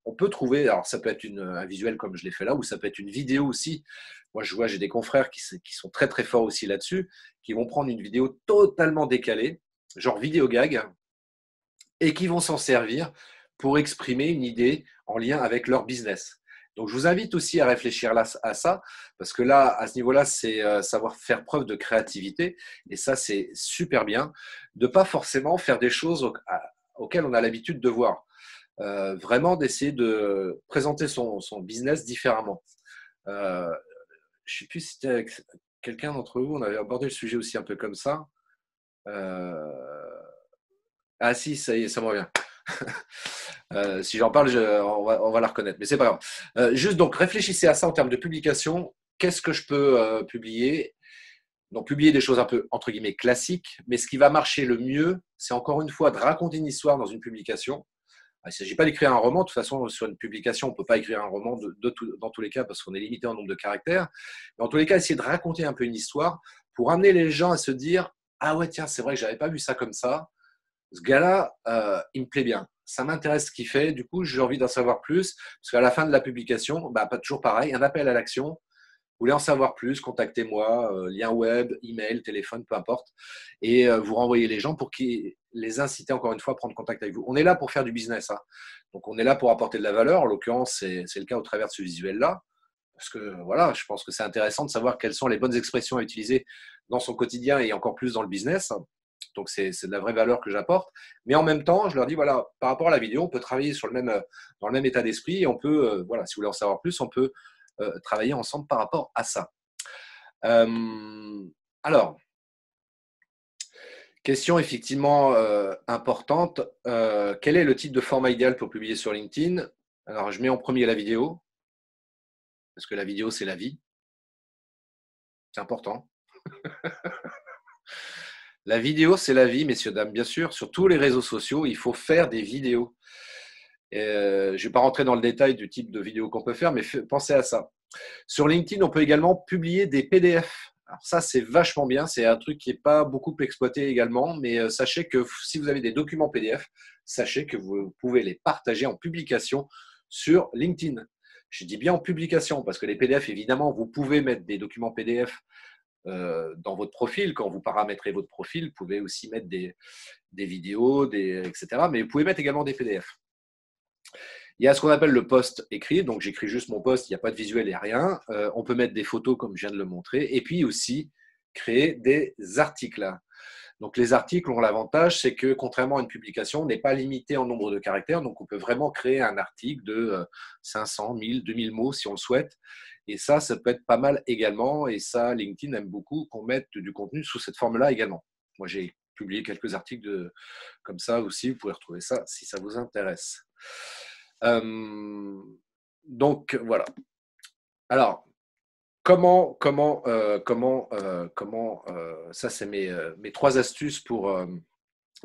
on peut trouver, alors ça peut être un visuel comme je l'ai fait là, ou ça peut être une vidéo aussi. Moi, je vois, j'ai des confrères qui sont très très forts aussi là-dessus, qui vont prendre une vidéo totalement décalée, genre vidéo gag, et qui vont s'en servir pour exprimer une idée en lien avec leur business. Donc, je vous invite aussi à réfléchir à ça, parce que là, à ce niveau-là, c'est savoir faire preuve de créativité, et ça, c'est super bien, de pas forcément faire des choses auxquelles on a l'habitude de voir. Vraiment d'essayer de présenter son business différemment. Je ne sais plus si c'était avec quelqu'un d'entre vous, on avait abordé le sujet aussi un peu comme ça. Ah si, ça y est, ça me revient. Si j'en parle, on va la reconnaître, mais c'est pas grave. Juste donc, réfléchissez à ça en termes de publication. Qu'est-ce que je peux publier? Donc, publier des choses un peu, entre guillemets, classiques, mais ce qui va marcher le mieux, c'est encore une fois de raconter une histoire dans une publication. Il ne s'agit pas d'écrire un roman. De toute façon, sur une publication, on ne peut pas écrire un roman dans tous les cas parce qu'on est limité en nombre de caractères. Mais en tous les cas, essayer de raconter un peu une histoire pour amener les gens à se dire « Ah ouais, tiens, c'est vrai que je n'avais pas vu ça comme ça. Ce gars-là, il me plaît bien. Ça m'intéresse ce qu'il fait. Du coup, j'ai envie d'en savoir plus. » Parce qu'à la fin de la publication, pas toujours pareil, un appel à l'action. Vous voulez en savoir plus, contactez-moi, lien web, email, téléphone, peu importe, et vous renvoyez les gens pour les inciter encore une fois à prendre contact avec vous. On est là pour faire du business, hein. Donc on est là pour apporter de la valeur. En l'occurrence, c'est le cas au travers de ce visuel-là, parce que voilà, je pense que c'est intéressant de savoir quelles sont les bonnes expressions à utiliser dans son quotidien et encore plus dans le business. Donc, c'est de la vraie valeur que j'apporte. Mais en même temps, je leur dis, voilà, par rapport à la vidéo, on peut travailler dans le même état d'esprit et on peut, voilà, si vous voulez en savoir plus, on peut travailler ensemble par rapport à ça. Alors, question effectivement importante. Quel est le type de format idéal pour publier sur LinkedIn? Alors, je mets en premier la vidéo, parce que la vidéo, c'est la vie. C'est important. La vidéo, c'est la vie, messieurs, dames. Bien sûr, sur tous les réseaux sociaux, il faut faire des vidéos. Je ne vais pas rentrer dans le détail du type de vidéo qu'on peut faire, mais pensez à ça. Sur LinkedIn, on peut également publier des PDF. Alors ça, c'est vachement bien. C'est un truc qui n'est pas beaucoup exploité également, mais sachez que si vous avez des documents PDF, sachez que vous pouvez les partager en publication sur LinkedIn. Je dis bien en publication, parce que les PDF, évidemment, vous pouvez mettre des documents PDF dans votre profil. Quand vous paramétrez votre profil, vous pouvez aussi mettre des vidéos, etc. Mais vous pouvez mettre également des PDF. Il y a ce qu'on appelle le post écrit, donc j'écris juste mon post, il n'y a pas de visuel et rien. On peut mettre des photos comme je viens de le montrer, et puis aussi créer des articles. Donc les articles ont l'avantage, c'est que contrairement à une publication, on n'est pas limité en nombre de caractères, donc on peut vraiment créer un article de 500, 1000, 2000 mots si on le souhaite. Et ça peut être pas mal également, et ça, LinkedIn aime beaucoup qu'on mette du contenu sous cette forme-là également. Moi, j'ai publié quelques articles comme ça aussi, vous pouvez retrouver ça si ça vous intéresse. Donc voilà. Alors, ça c'est mes 3 astuces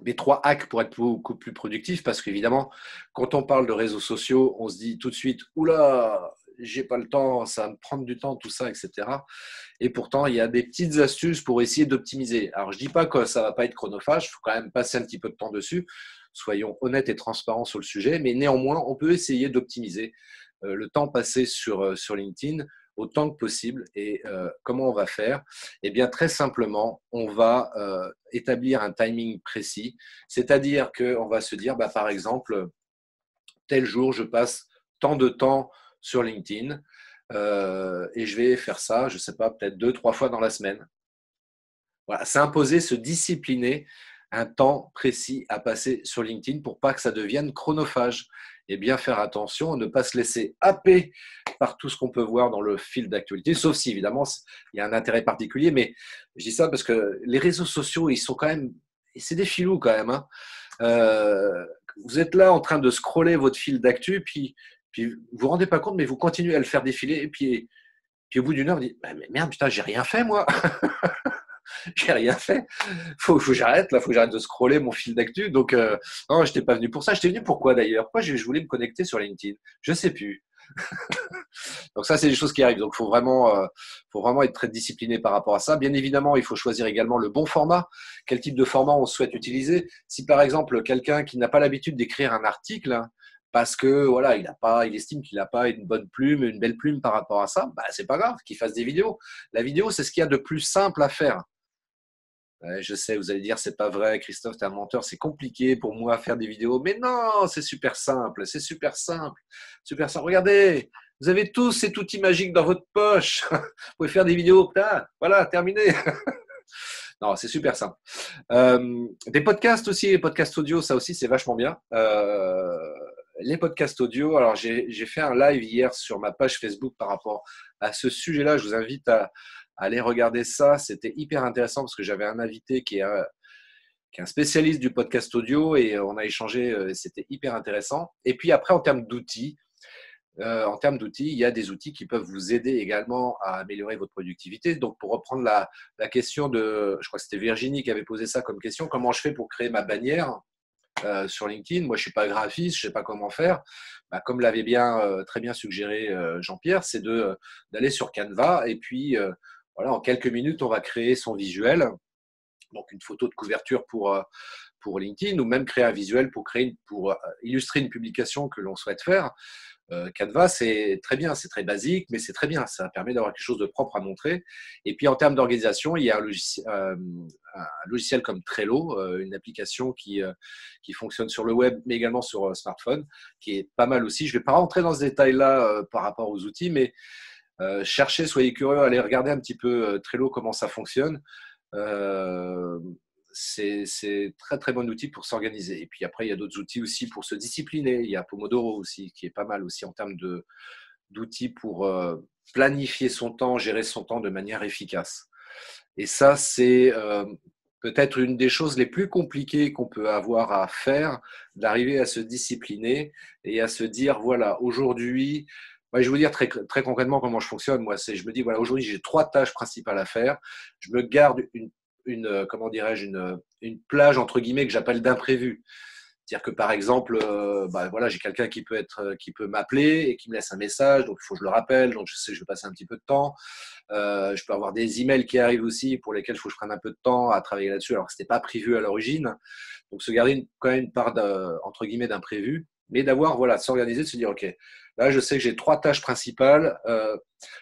mes 3 hacks pour être beaucoup plus productif, parce qu'évidemment, quand on parle de réseaux sociaux, on se dit tout de suite, oula, j'ai pas le temps, ça va me prendre du temps, tout ça, etc. Et pourtant, il y a des petites astuces pour essayer d'optimiser. Alors, je dis pas que ça va pas être chronophage, il faut quand même passer un petit peu de temps dessus. Soyons honnêtes et transparents sur le sujet, mais néanmoins, on peut essayer d'optimiser le temps passé sur LinkedIn autant que possible. Et comment on va faire? Eh bien, très simplement, on va établir un timing précis, c'est-à-dire qu'on va se dire, par exemple, tel jour, je passe tant de temps sur LinkedIn et je vais faire ça, je ne sais pas, peut-être 2-3 fois dans la semaine. Voilà, s'imposer, se discipliner un temps précis à passer sur LinkedIn pour pas que ça devienne chronophage. Et bien faire attention à ne pas se laisser happer par tout ce qu'on peut voir dans le fil d'actualité, sauf si évidemment il y a un intérêt particulier. Mais je dis ça parce que les réseaux sociaux, ils sont quand même, c'est des filous quand même. Vous êtes là en train de scroller votre fil d'actu, puis vous vous rendez pas compte, mais vous continuez à le faire défiler, et puis au bout d'une heure, vous dites, mais merde, putain, j'ai rien fait moi. J'ai rien fait. Faut que j'arrête là, faut que j'arrête de scroller mon fil d'actu. Donc non, j'étais pas venu pour ça. J'étais venu pourquoi d'ailleurs? Pourquoi je voulais me connecter sur LinkedIn? Je sais plus. Donc ça, c'est des choses qui arrivent. Donc faut vraiment être très discipliné par rapport à ça. Bien évidemment, il faut choisir également le bon format. Quel type de format on souhaite utiliser? Si par exemple quelqu'un qui n'a pas l'habitude d'écrire un article, parce que voilà, il estime qu'il n'a pas une bonne plume, une belle plume par rapport à ça, c'est pas grave, qu'il fasse des vidéos. La vidéo, c'est ce qu'il y a de plus simple à faire. Ouais, je sais, vous allez dire, c'est pas vrai, Christophe, t'es un menteur, c'est compliqué pour moi à faire des vidéos. Mais non, c'est super simple, c'est super simple, super simple. Regardez, vous avez tous cet outil magique dans votre poche. Vous pouvez faire des vidéos, voilà, terminé. Non, c'est super simple. Des podcasts aussi, les podcasts audio, ça aussi, c'est vachement bien. Les podcasts audio, alors j'ai fait un live hier sur ma page Facebook par rapport à ce sujet-là. Je vous invite à aller regarder ça. C'était hyper intéressant parce que j'avais un invité qui est un spécialiste du podcast audio et on a échangé. C'était hyper intéressant. Et puis après, en termes d'outils, il y a des outils qui peuvent vous aider également à améliorer votre productivité. Donc, pour reprendre la question je crois que c'était Virginie qui avait posé ça comme question, comment je fais pour créer ma bannière sur LinkedIn? Moi, je ne suis pas graphiste, je ne sais pas comment faire. Comme l'avait très bien suggéré Jean-Pierre, c'est d'aller sur Canva et puis voilà, en quelques minutes, on va créer son visuel. Donc, une photo de couverture pour LinkedIn ou même créer un visuel pour illustrer une publication que l'on souhaite faire. Canva, c'est très bien, c'est très basique, mais c'est très bien. Ça permet d'avoir quelque chose de propre à montrer. Et puis, en termes d'organisation, il y a un logiciel comme Trello, une application qui fonctionne sur le web, mais également sur smartphone, qui est pas mal aussi. Je ne vais pas rentrer dans ce détail-là par rapport aux outils, mais cherchez, soyez curieux, allez regarder un petit peu Trello, comment ça fonctionne. c'est très très bon outil pour s'organiser. Et puis après, il y a d'autres outils aussi pour se discipliner. Il y a Pomodoro aussi, qui est pas mal aussi en termes d'outils pour planifier son temps, gérer son temps de manière efficace. Et ça, c'est peut-être une des choses les plus compliquées qu'on peut avoir à faire, d'arriver à se discipliner et à se dire, voilà, aujourd'hui, moi, je vais vous dire très, très concrètement comment je fonctionne. Moi, je me dis, voilà, aujourd'hui, j'ai 3 tâches principales à faire. Je me garde comment dirais-je, une plage, entre guillemets, que j'appelle d'imprévu. C'est-à-dire que par exemple, voilà, j'ai quelqu'un qui peut m'appeler et qui me laisse un message, donc il faut que je le rappelle, donc je sais que je vais passer un petit peu de temps. Je peux avoir des emails qui arrivent aussi pour lesquels il faut que je prenne un peu de temps à travailler là-dessus, alors que ce n'était pas prévu à l'origine. Donc se garder quand même une part entre guillemets d'imprévu, mais d'avoir, voilà, de s'organiser, de se dire, ok, là je sais que j'ai 3 tâches principales.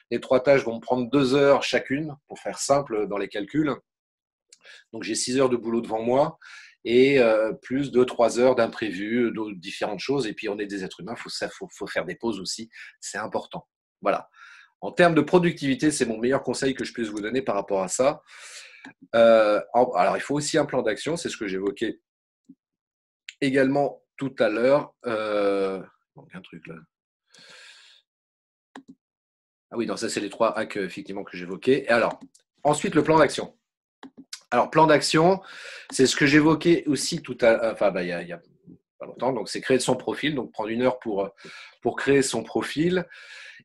Les 3 tâches vont me prendre 2 heures chacune, pour faire simple dans les calculs. Donc j'ai 6 heures de boulot devant moi et plus de 3 heures d'imprévu, de différentes choses. Et puis on est des êtres humains, faut faire des pauses aussi, c'est important. Voilà. En termes de productivité, c'est mon meilleur conseil que je puisse vous donner par rapport à ça. Alors il faut aussi un plan d'action, c'est ce que j'évoquais également tout à l'heure. Il manque un truc là. Ah oui, non, ça c'est les 3 hacks effectivement que j'évoquais. Et alors, ensuite le plan d'action. Alors, plan d'action, c'est ce que j'évoquais aussi tout à l'heure, enfin, il y a pas longtemps. Donc, c'est créer son profil, donc prendre 1 heure pour créer son profil.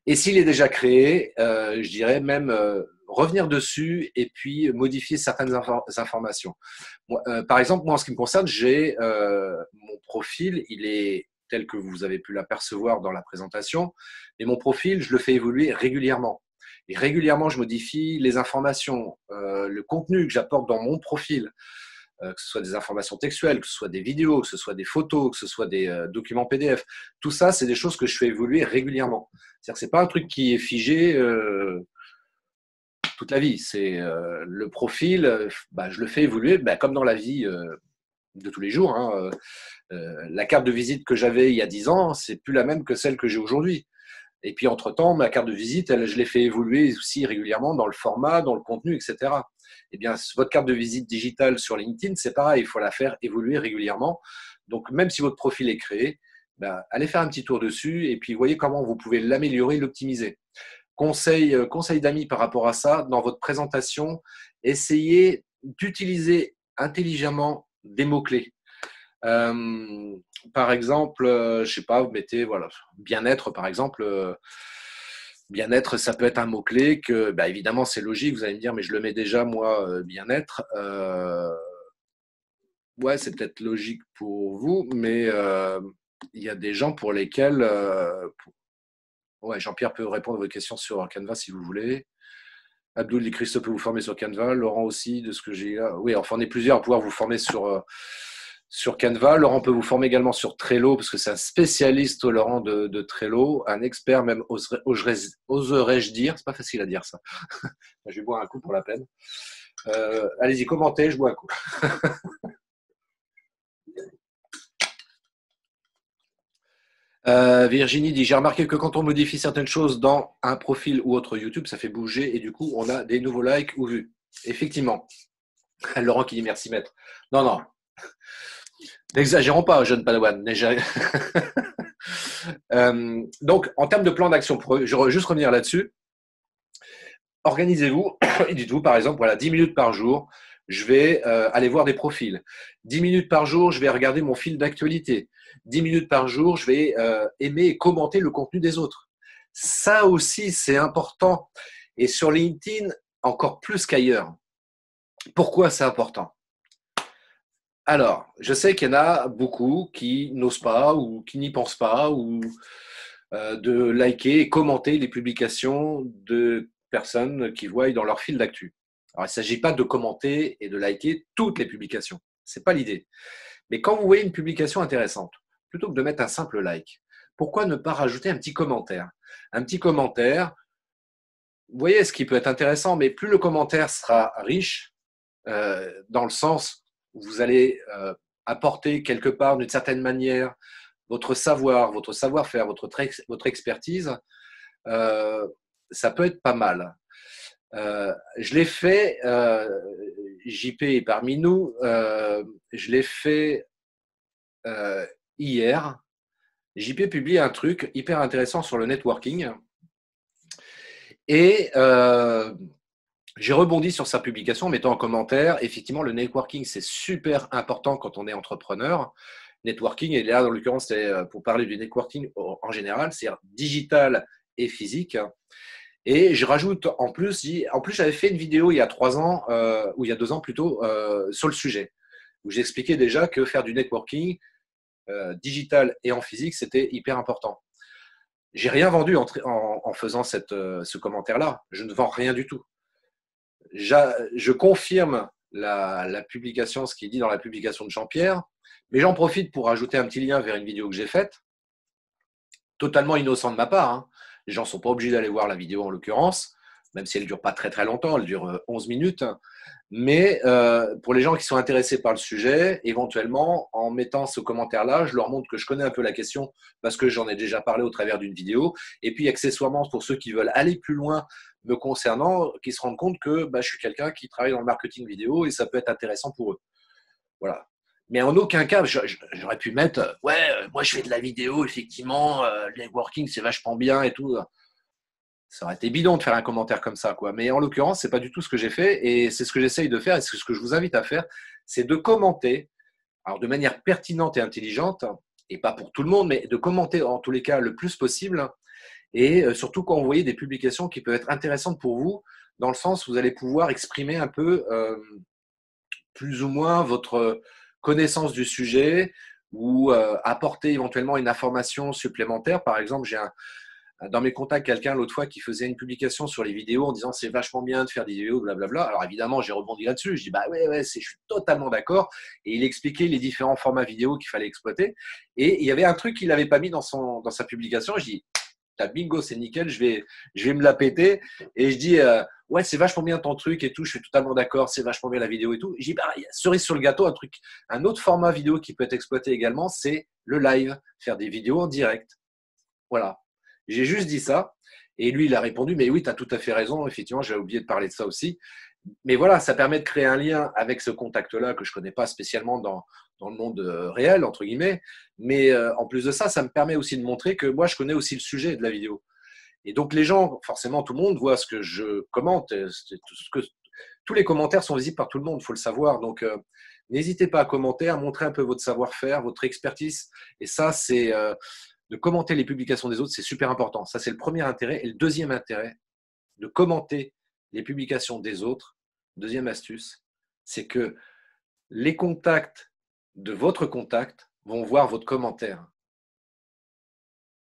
Et s'il est déjà créé, je dirais même revenir dessus et puis modifier certaines informations. Moi, par exemple, moi, en ce qui me concerne, j'ai mon profil, il est tel que vous avez pu l'apercevoir dans la présentation, et mon profil, je le fais évoluer régulièrement. Et régulièrement, je modifie les informations, le contenu que j'apporte dans mon profil, que ce soit des informations textuelles, que ce soit des vidéos, que ce soit des photos, que ce soit des documents PDF. Tout ça, c'est des choses que je fais évoluer régulièrement. C'est-à-dire que ce n'est pas un truc qui est figé toute la vie. C'est le profil, je le fais évoluer comme dans la vie de tous les jours. Hein. La carte de visite que j'avais il y a 10 ans, c'est plus la même que celle que j'ai aujourd'hui. Et puis, entre-temps, ma carte de visite, je l'ai fait évoluer aussi régulièrement dans le format, dans le contenu, etc. Eh bien, votre carte de visite digitale sur LinkedIn, c'est pareil, il faut la faire évoluer régulièrement. Donc, même si votre profil est créé, allez faire un petit tour dessus et puis voyez comment vous pouvez l'améliorer, l'optimiser. Conseil d'amis par rapport à ça, dans votre présentation, essayez d'utiliser intelligemment des mots-clés. Par exemple, je sais pas, vous mettez voilà, bien-être par exemple. Bien-être, ça peut être un mot-clé que, évidemment, c'est logique. Vous allez me dire, mais je le mets déjà, moi, bien-être. Ouais, c'est peut-être logique pour vous, mais il y a des gens pour lesquels. Ouais, Jean-Pierre peut répondre à votre question sur Canva si vous voulez. Abdoul et Christophe peut vous former sur Canva. Laurent aussi, de ce que j'ai là. Oui, enfin, on est plusieurs à pouvoir vous former sur Canva. Laurent peut vous former également sur Trello, parce que c'est un spécialiste, Laurent, de Trello, un expert même, oserais-je dire. C'est pas facile à dire ça. Je vais boire un coup pour la peine. Allez-y, commentez, je bois un coup. Virginie dit, j'ai remarqué que quand on modifie certaines choses dans un profil ou autre YouTube, ça fait bouger et du coup, on a des nouveaux likes ou vues. Effectivement. Laurent qui dit merci maître. Non, non. N'exagérons pas, jeune Padawan. Donc, en termes de plan d'action, je vais juste revenir là-dessus. Organisez-vous et dites-vous, par exemple, voilà, 10 minutes par jour, je vais aller voir des profils. 10 minutes par jour, je vais regarder mon fil d'actualité. 10 minutes par jour, je vais aimer et commenter le contenu des autres. Ça aussi, c'est important. Et sur LinkedIn, encore plus qu'ailleurs. Pourquoi c'est important ? Alors, je sais qu'il y en a beaucoup qui n'osent pas ou qui n'y pensent pas ou de liker et commenter les publications de personnes qui voient dans leur fil d'actu. Alors, il ne s'agit pas de commenter et de liker toutes les publications. Ce n'est pas l'idée. Mais quand vous voyez une publication intéressante, plutôt que de mettre un simple like, pourquoi ne pas rajouter un petit commentaire ? Un petit commentaire, vous voyez ce qui peut être intéressant, mais plus le commentaire sera riche, dans le sens où vous allez apporter quelque part, d'une certaine manière, votre savoir, votre savoir-faire, votre expertise, ça peut être pas mal. Je l'ai fait, JP est parmi nous, je l'ai fait hier. JP publie un truc hyper intéressant sur le networking. Et j'ai rebondi sur sa publication en mettant en commentaire, effectivement, le networking, c'est super important quand on est entrepreneur. Networking, et là, dans l'occurrence, c'est pour parler du networking en général, c'est digital et physique. Et je rajoute en plus, j'avais fait une vidéo il y a 3 ans, ou il y a 2 ans plutôt, sur le sujet, où j'expliquais déjà que faire du networking digital et en physique, c'était hyper important. J'ai rien vendu en faisant ce commentaire-là. Je ne vends rien du tout. Je confirme la publication, ce qui est dit dans la publication de Jean-Pierre, mais j'en profite pour ajouter un petit lien vers une vidéo que j'ai faite, totalement innocent de ma part. Hein. Les gens ne sont pas obligés d'aller voir la vidéo en l'occurrence, même si elle ne dure pas très très longtemps, elle dure 11 minutes. Mais pour les gens qui sont intéressés par le sujet, éventuellement, en mettant ce commentaire-là, je leur montre que je connais un peu la question parce que j'en ai déjà parlé au travers d'une vidéo. Et puis, accessoirement, pour ceux qui veulent aller plus loin me concernant, qui se rendent compte que je suis quelqu'un qui travaille dans le marketing vidéo et ça peut être intéressant pour eux. Voilà. Mais en aucun cas, j'aurais pu mettre ouais, moi je fais de la vidéo, effectivement, le networking c'est vachement bien et tout. Ça aurait été bidon de faire un commentaire comme ça, quoi. Mais en l'occurrence, c'est pas du tout ce que j'ai fait et c'est ce que j'essaye de faire et c'est ce que je vous invite à faire, c'est de commenter, alors de manière pertinente et intelligente, et pas pour tout le monde, mais de commenter en tous les cas le plus possible et surtout quand vous voyez des publications qui peuvent être intéressantes pour vous, dans le sens où vous allez pouvoir exprimer un peu plus ou moins votre connaissance du sujet ou apporter éventuellement une information supplémentaire. Par exemple, j'ai dans mes contacts quelqu'un l'autre fois qui faisait une publication sur les vidéos en disant c'est vachement bien de faire des vidéos, blablabla. Alors évidemment, j'ai rebondi là-dessus. Je dis bah ouais, je suis totalement d'accord. Et il expliquait les différents formats vidéo qu'il fallait exploiter. Et il y avait un truc qu'il n'avait pas mis dans sa publication. Je dis bingo, c'est nickel, je vais me la péter. Et je dis ouais, c'est vachement bien ton truc et tout. Je suis totalement d'accord, c'est vachement bien la vidéo et tout. Je dis bah cerise sur le gâteau, un autre format vidéo qui peut être exploité également, c'est le live, faire des vidéos en direct. Voilà. J'ai juste dit ça. Et lui, il a répondu, mais oui, tu as tout à fait raison. Effectivement, j'avais oublié de parler de ça aussi. Mais voilà, ça permet de créer un lien avec ce contact-là que je ne connais pas spécialement dans le monde réel, entre guillemets. Mais en plus de ça, ça me permet aussi de montrer que moi, je connais aussi le sujet de la vidéo. Et donc, les gens, forcément, tout le monde voit ce que je commente. Tous les commentaires sont visibles par tout le monde, il faut le savoir. Donc, n'hésitez pas à commenter, à montrer un peu votre savoir-faire, votre expertise. Et ça, c'est de commenter les publications des autres, c'est super important. Ça, c'est le premier intérêt. Et le deuxième intérêt, de commenter les publications des autres, deuxième astuce, c'est que les contacts de votre contact vont voir votre commentaire.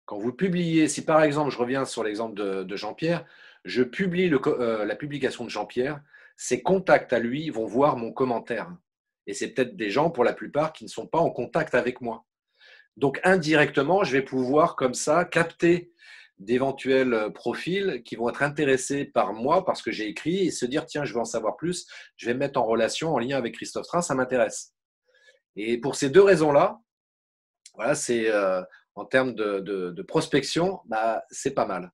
Quand vous publiez, si par exemple, je reviens sur l'exemple de Jean-Pierre, je publie la publication de Jean-Pierre, ses contacts à lui vont voir mon commentaire. Et c'est peut-être des gens, pour la plupart, qui ne sont pas en contact avec moi. Donc, indirectement, je vais pouvoir, comme ça, capter d'éventuels profils qui vont être intéressés par moi, parce que j'ai écrit, et se dire, tiens, je veux en savoir plus, je vais me mettre en relation, en lien avec Christophe Train, ça m'intéresse. Et pour ces deux raisons-là, voilà, c'est en termes de prospection, c'est pas mal.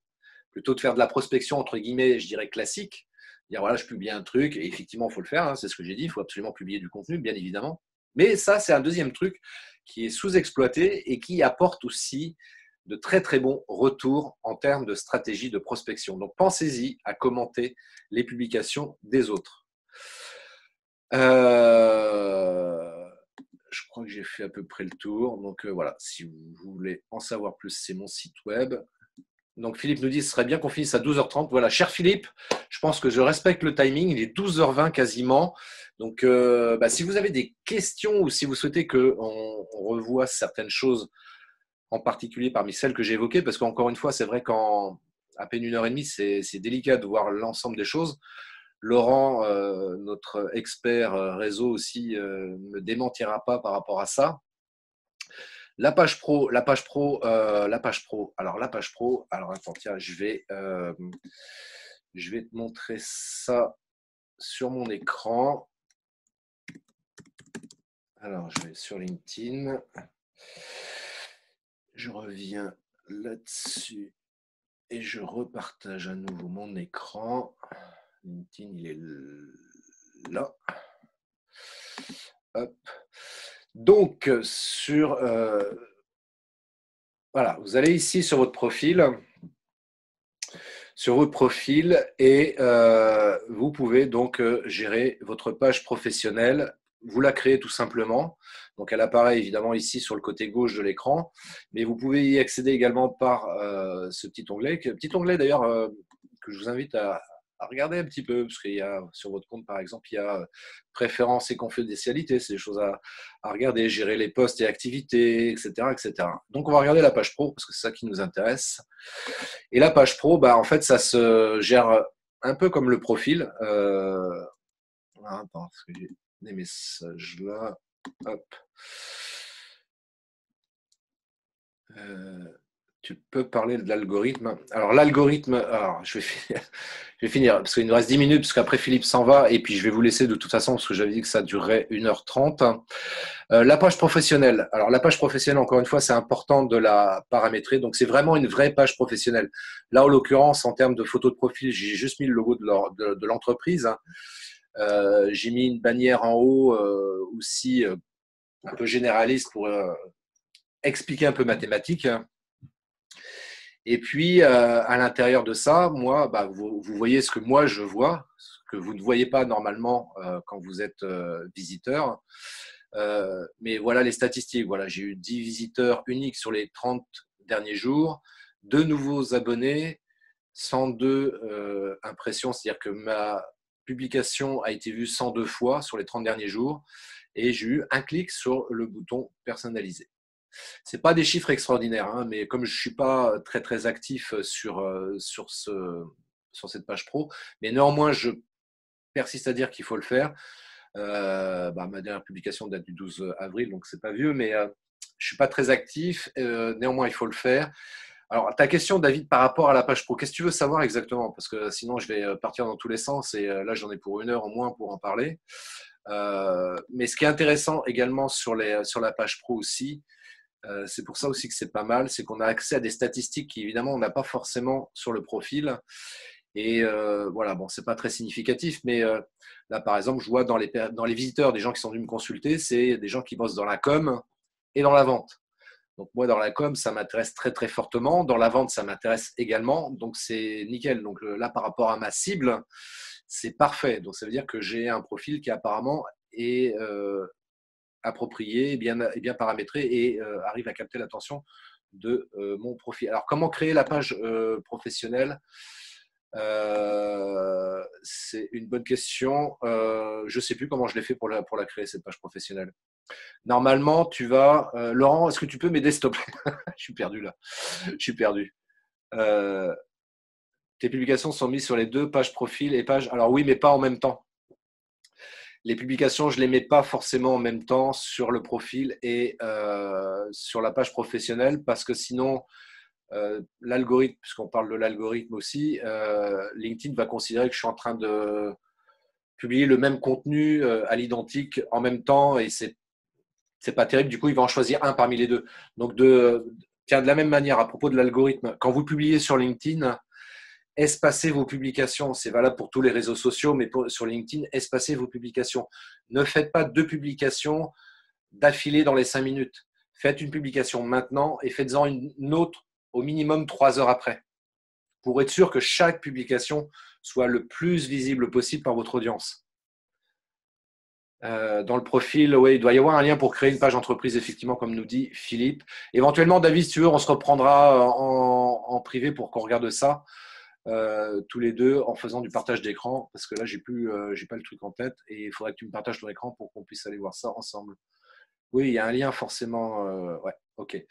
Plutôt de faire de la prospection, entre guillemets, je dirais classique, dire, voilà, je publie un truc, et effectivement, il faut le faire, hein, c'est ce que j'ai dit, il faut absolument publier du contenu, bien évidemment. Mais ça, c'est un deuxième truc qui est sous-exploité et qui apporte aussi de très très bons retours en termes de stratégie de prospection. Donc pensez-y à commenter les publications des autres. Je crois que j'ai fait à peu près le tour. Donc voilà, si vous voulez en savoir plus, c'est mon site web. Donc Philippe nous dit, ce serait bien qu'on finisse à 12h30. Voilà, cher Philippe, je pense que je respecte le timing. Il est 12h20 quasiment. Donc si vous avez des questions ou si vous souhaitez qu'on revoie certaines choses, en particulier parmi celles que j'ai évoquées, parce qu'encore une fois, c'est vrai qu'en à peine 1h30, c'est délicat de voir l'ensemble des choses. Laurent, notre expert réseau aussi, ne me démentira pas par rapport à ça. La page pro. Alors la page pro. Alors attends, tiens, je vais te montrer ça sur mon écran. Alors, je vais sur LinkedIn. Je reviens là-dessus et je repartage à nouveau mon écran. LinkedIn, il est là. Hop. Donc, voilà, vous allez ici sur votre profil. Et vous pouvez donc gérer votre page professionnelle. Vous la créez tout simplement. Donc, elle apparaît évidemment ici sur le côté gauche de l'écran, mais vous pouvez y accéder également par ce petit onglet. Petit onglet d'ailleurs que je vous invite à regarder un petit peu, parce qu'il y a sur votre compte par exemple, il y a préférences et confidentialité, c'est des choses à regarder, gérer les postes et activités, etc., etc. Donc, on va regarder la page pro parce que c'est ça qui nous intéresse. Et la page pro, bah, en fait, ça se gère un peu comme le profil. Attends, parce que j'ai des messages là. Hop. Tu peux parler de l'algorithme. Alors, l'algorithme, alors, je vais finir parce qu'il nous reste 10 minutes, parce qu'après Philippe s'en va, et puis je vais vous laisser de toute façon, parce que j'avais dit que ça durerait 1h30. La page professionnelle. Alors, la page professionnelle, encore une fois, c'est important de la paramétrer. Donc, c'est vraiment une vraie page professionnelle. Là, en l'occurrence, en termes de photo de profil, j'ai juste mis le logo de l'entreprise. J'ai mis une bannière en haut aussi, un peu généraliste pour expliquer un peu mathématiques. Et puis, à l'intérieur de ça, moi, bah, vous voyez ce que moi je vois, ce que vous ne voyez pas normalement quand vous êtes visiteur. Mais voilà les statistiques. Voilà, j'ai eu 10 visiteurs uniques sur les 30 derniers jours, 2 nouveaux abonnés, 102 impressions, c'est-à-dire que ma publication a été vue 102 fois sur les 30 derniers jours et j'ai eu un clic sur le bouton personnalisé. C'est pas des chiffres extraordinaires, hein, mais comme je suis pas très très actif sur cette page pro, mais néanmoins je persiste à dire qu'il faut le faire. Ma dernière publication date du 12 avril, donc c'est pas vieux, mais je suis pas très actif. Néanmoins, il faut le faire. Alors, ta question, David, par rapport à la page pro, qu'est-ce que tu veux savoir exactement? Parce que sinon, je vais partir dans tous les sens et là, j'en ai pour 1 heure au moins pour en parler. Mais ce qui est intéressant également sur la page pro aussi, c'est pour ça aussi que c'est pas mal, c'est qu'on a accès à des statistiques qui, évidemment, on n'a pas forcément sur le profil. Et voilà, bon, c'est pas très significatif, mais là, par exemple, je vois dans les visiteurs, des gens qui sont venus me consulter, c'est des gens qui bossent dans la com et dans la vente. Donc moi, dans la com, ça m'intéresse très très fortement. Dans la vente, ça m'intéresse également. Donc c'est nickel. Donc là, par rapport à ma cible, c'est parfait. Donc ça veut dire que j'ai un profil qui apparemment est approprié, bien paramétré et arrive à capter l'attention de mon profil. Alors comment créer la page professionnelle? C'est une bonne question. Je ne sais plus comment je l'ai fait pour la créer, cette page professionnelle. Normalement, tu vas… Laurent, est-ce que tu peux m'aider, s'il te plaît? Je suis perdu là. Je suis perdu. Tes publications sont mises sur les 2 pages profil et pages… Alors oui, mais pas en même temps. Les publications, je ne les mets pas forcément en même temps sur le profil et sur la page professionnelle parce que sinon… l'algorithme, puisqu'on parle de l'algorithme aussi, LinkedIn va considérer que je suis en train de publier le même contenu à l'identique en même temps et c'est pas terrible. Du coup, il va en choisir un parmi les 2. Donc, tiens, de la même manière, à propos de l'algorithme, quand vous publiez sur LinkedIn, espacez vos publications. C'est valable pour tous les réseaux sociaux, mais sur LinkedIn, espacez vos publications. Ne faites pas 2 publications d'affilée dans les 5 minutes. Faites une publication maintenant et faites-en une autre au minimum 3 heures après, pour être sûr que chaque publication soit le plus visible possible par votre audience. Dans le profil, oui, il doit y avoir un lien pour créer une page entreprise, effectivement, comme nous dit Philippe. Éventuellement, David, si tu veux, on se reprendra en privé pour qu'on regarde ça tous les deux en faisant du partage d'écran, parce que là, j'ai pas le truc en tête et il faudrait que tu me partages ton écran pour qu'on puisse aller voir ça ensemble. Oui, il y a un lien forcément. Ouais, ok.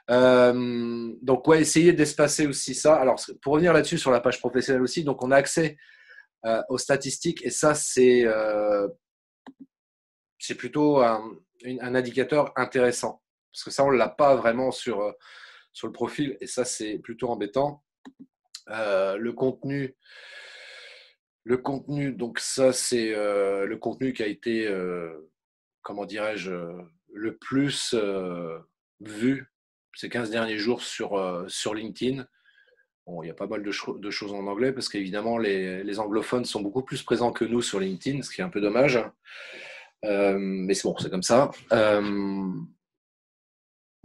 Donc, ouais, essayez d'espacer aussi ça. Alors, pour revenir là-dessus sur la page professionnelle aussi, donc on a accès aux statistiques et ça, c'est plutôt un indicateur intéressant parce que ça, on ne l'a pas vraiment sur le profil et ça, c'est plutôt embêtant. Le contenu, donc ça, c'est le contenu qui a été, comment dirais-je, le plus vu ces 15 derniers jours sur LinkedIn. Bon, il y a pas mal de choses en anglais parce qu'évidemment, les anglophones sont beaucoup plus présents que nous sur LinkedIn, ce qui est un peu dommage. Mais c'est bon, c'est comme ça.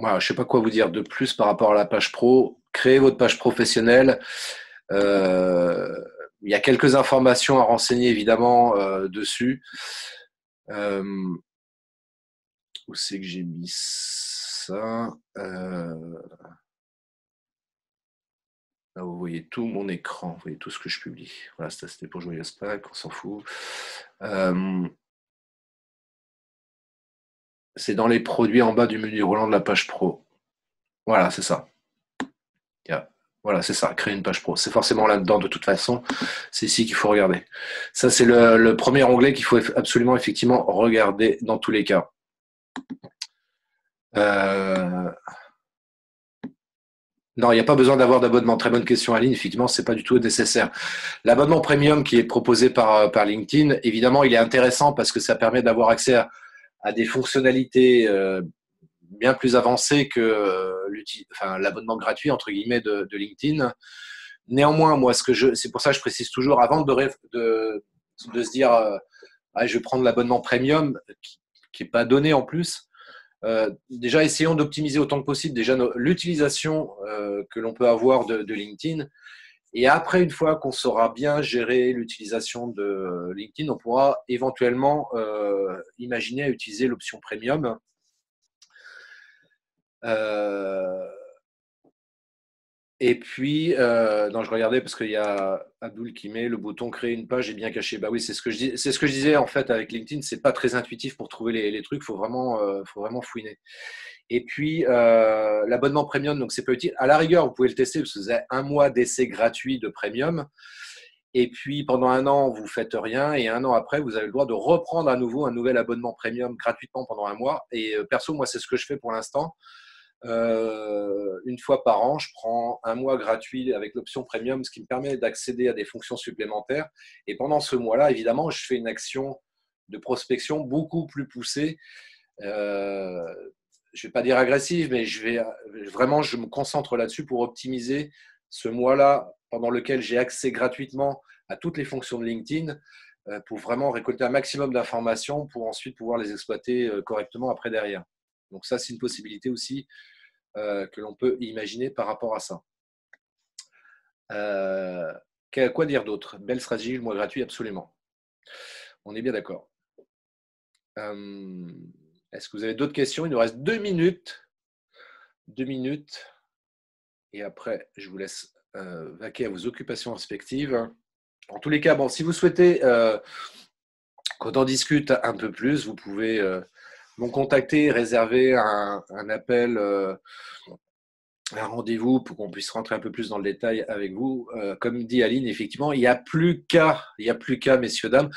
Voilà, je ne sais pas quoi vous dire de plus par rapport à la page pro. Créez votre page professionnelle. Il y a quelques informations à renseigner évidemment dessus. Où c'est que j'ai mis ça Là, vous voyez tout mon écran, vous voyez tout ce que je publie. Voilà, c'était pour jouer à Spack, on s'en fout. C'est dans les produits en bas du menu roulant de la page pro. Voilà, c'est ça. Voilà, c'est ça, créer une page pro. C'est forcément là-dedans de toute façon. C'est ici qu'il faut regarder. Ça, c'est le premier onglet qu'il faut absolument, effectivement, regarder dans tous les cas. Non, il n'y a pas besoin d'avoir d'abonnement. Très bonne question, Aline. Effectivement, ce n'est pas du tout nécessaire. L'abonnement premium qui est proposé par LinkedIn, évidemment, il est intéressant parce que ça permet d'avoir accès à des fonctionnalités bien plus avancées que l'abonnement gratuit, entre guillemets, de LinkedIn. Néanmoins, moi, c'est pour ça que je précise toujours, avant de se dire je vais prendre l'abonnement premium, qui n'est pas donné en plus, déjà, essayons d'optimiser autant que possible déjà l'utilisation que l'on peut avoir de LinkedIn. Et après, une fois qu'on saura bien gérer l'utilisation de LinkedIn, on pourra éventuellement imaginer à utiliser l'option premium. Et puis, non, je regardais parce qu'il y a Abdoul qui met le bouton créer une page est bien caché. Bah oui, c'est ce que je disais en fait avec LinkedIn. C'est pas très intuitif pour trouver les trucs. Faut vraiment fouiner. Et puis, l'abonnement premium, donc c'est pas utile. À la rigueur, vous pouvez le tester parce que vous avez 1 mois d'essai gratuit de premium. Et puis, pendant 1 an, vous faites rien. Et 1 an après, vous avez le droit de reprendre à nouveau un nouvel abonnement premium gratuitement pendant 1 mois. Et perso, moi, c'est ce que je fais pour l'instant. 1 fois par an, je prends 1 mois gratuit avec l'option premium, ce qui me permet d'accéder à des fonctions supplémentaires. Et pendant ce mois-là, évidemment, je fais une action de prospection beaucoup plus poussée. Je ne vais pas dire agressive, mais je me concentre là-dessus pour optimiser ce mois-là pendant lequel j'ai accès gratuitement à toutes les fonctions de LinkedIn pour vraiment récolter un maximum d'informations pour ensuite pouvoir les exploiter correctement après derrière. Donc ça, c'est une possibilité aussi que l'on peut imaginer par rapport à ça. Quoi dire d'autre? Belle stratégie, le mois gratuit, absolument. On est bien d'accord. Est-ce que vous avez d'autres questions? Il nous reste 2 minutes. 2 minutes. Et après, je vous laisse vaquer à vos occupations respectives. En tous les cas, bon, si vous souhaitez qu'on en discute un peu plus, vous pouvez m'ont contacté, réserver un appel, un rendez-vous pour qu'on puisse rentrer un peu plus dans le détail avec vous. Comme dit Aline, effectivement, il n'y a plus qu'à, messieurs, dames.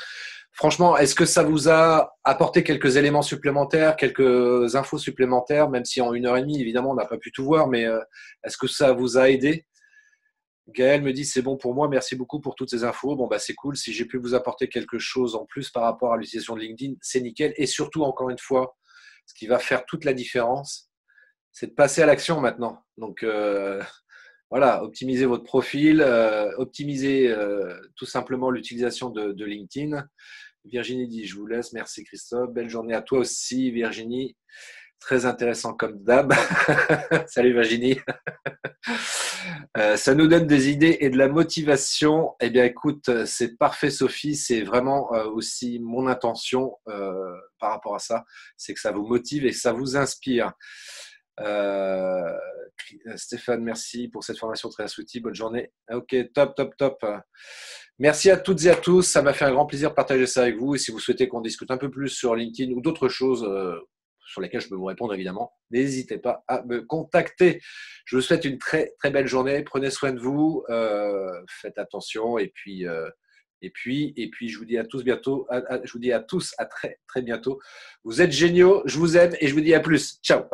Franchement, est-ce que ça vous a apporté quelques éléments supplémentaires, quelques infos supplémentaires, même si en 1h30, évidemment, on n'a pas pu tout voir, mais est-ce que ça vous a aidé? Gaël me dit c'est bon pour moi, merci beaucoup pour toutes ces infos. Bon, bah, c'est cool. Si j'ai pu vous apporter quelque chose en plus par rapport à l'utilisation de LinkedIn, c'est nickel. Et surtout, encore une fois, ce qui va faire toute la différence, c'est de passer à l'action maintenant. Donc, voilà, optimisez votre profil, optimisez tout simplement l'utilisation de LinkedIn. Virginie dit je vous laisse. Merci Christophe. Belle journée à toi aussi, Virginie. Très intéressant comme d'hab. Salut Virginie. Ça nous donne des idées et de la motivation. Eh bien, écoute, c'est parfait, Sophie. C'est vraiment aussi mon intention par rapport à ça. C'est que ça vous motive et que ça vous inspire. Stéphane, merci pour cette formation très instructive. Bonne journée. Ok, top, top, top. Merci à toutes et à tous. Ça m'a fait un grand plaisir de partager ça avec vous. Et si vous souhaitez qu'on discute un peu plus sur LinkedIn ou d'autres choses sur lesquelles je peux vous répondre, évidemment, n'hésitez pas à me contacter. Je vous souhaite une très, très belle journée. Prenez soin de vous. Faites attention. Et puis, je vous dis à tous bientôt. Je vous dis à tous à très, très bientôt. Vous êtes géniaux. Je vous aime et je vous dis à plus. Ciao.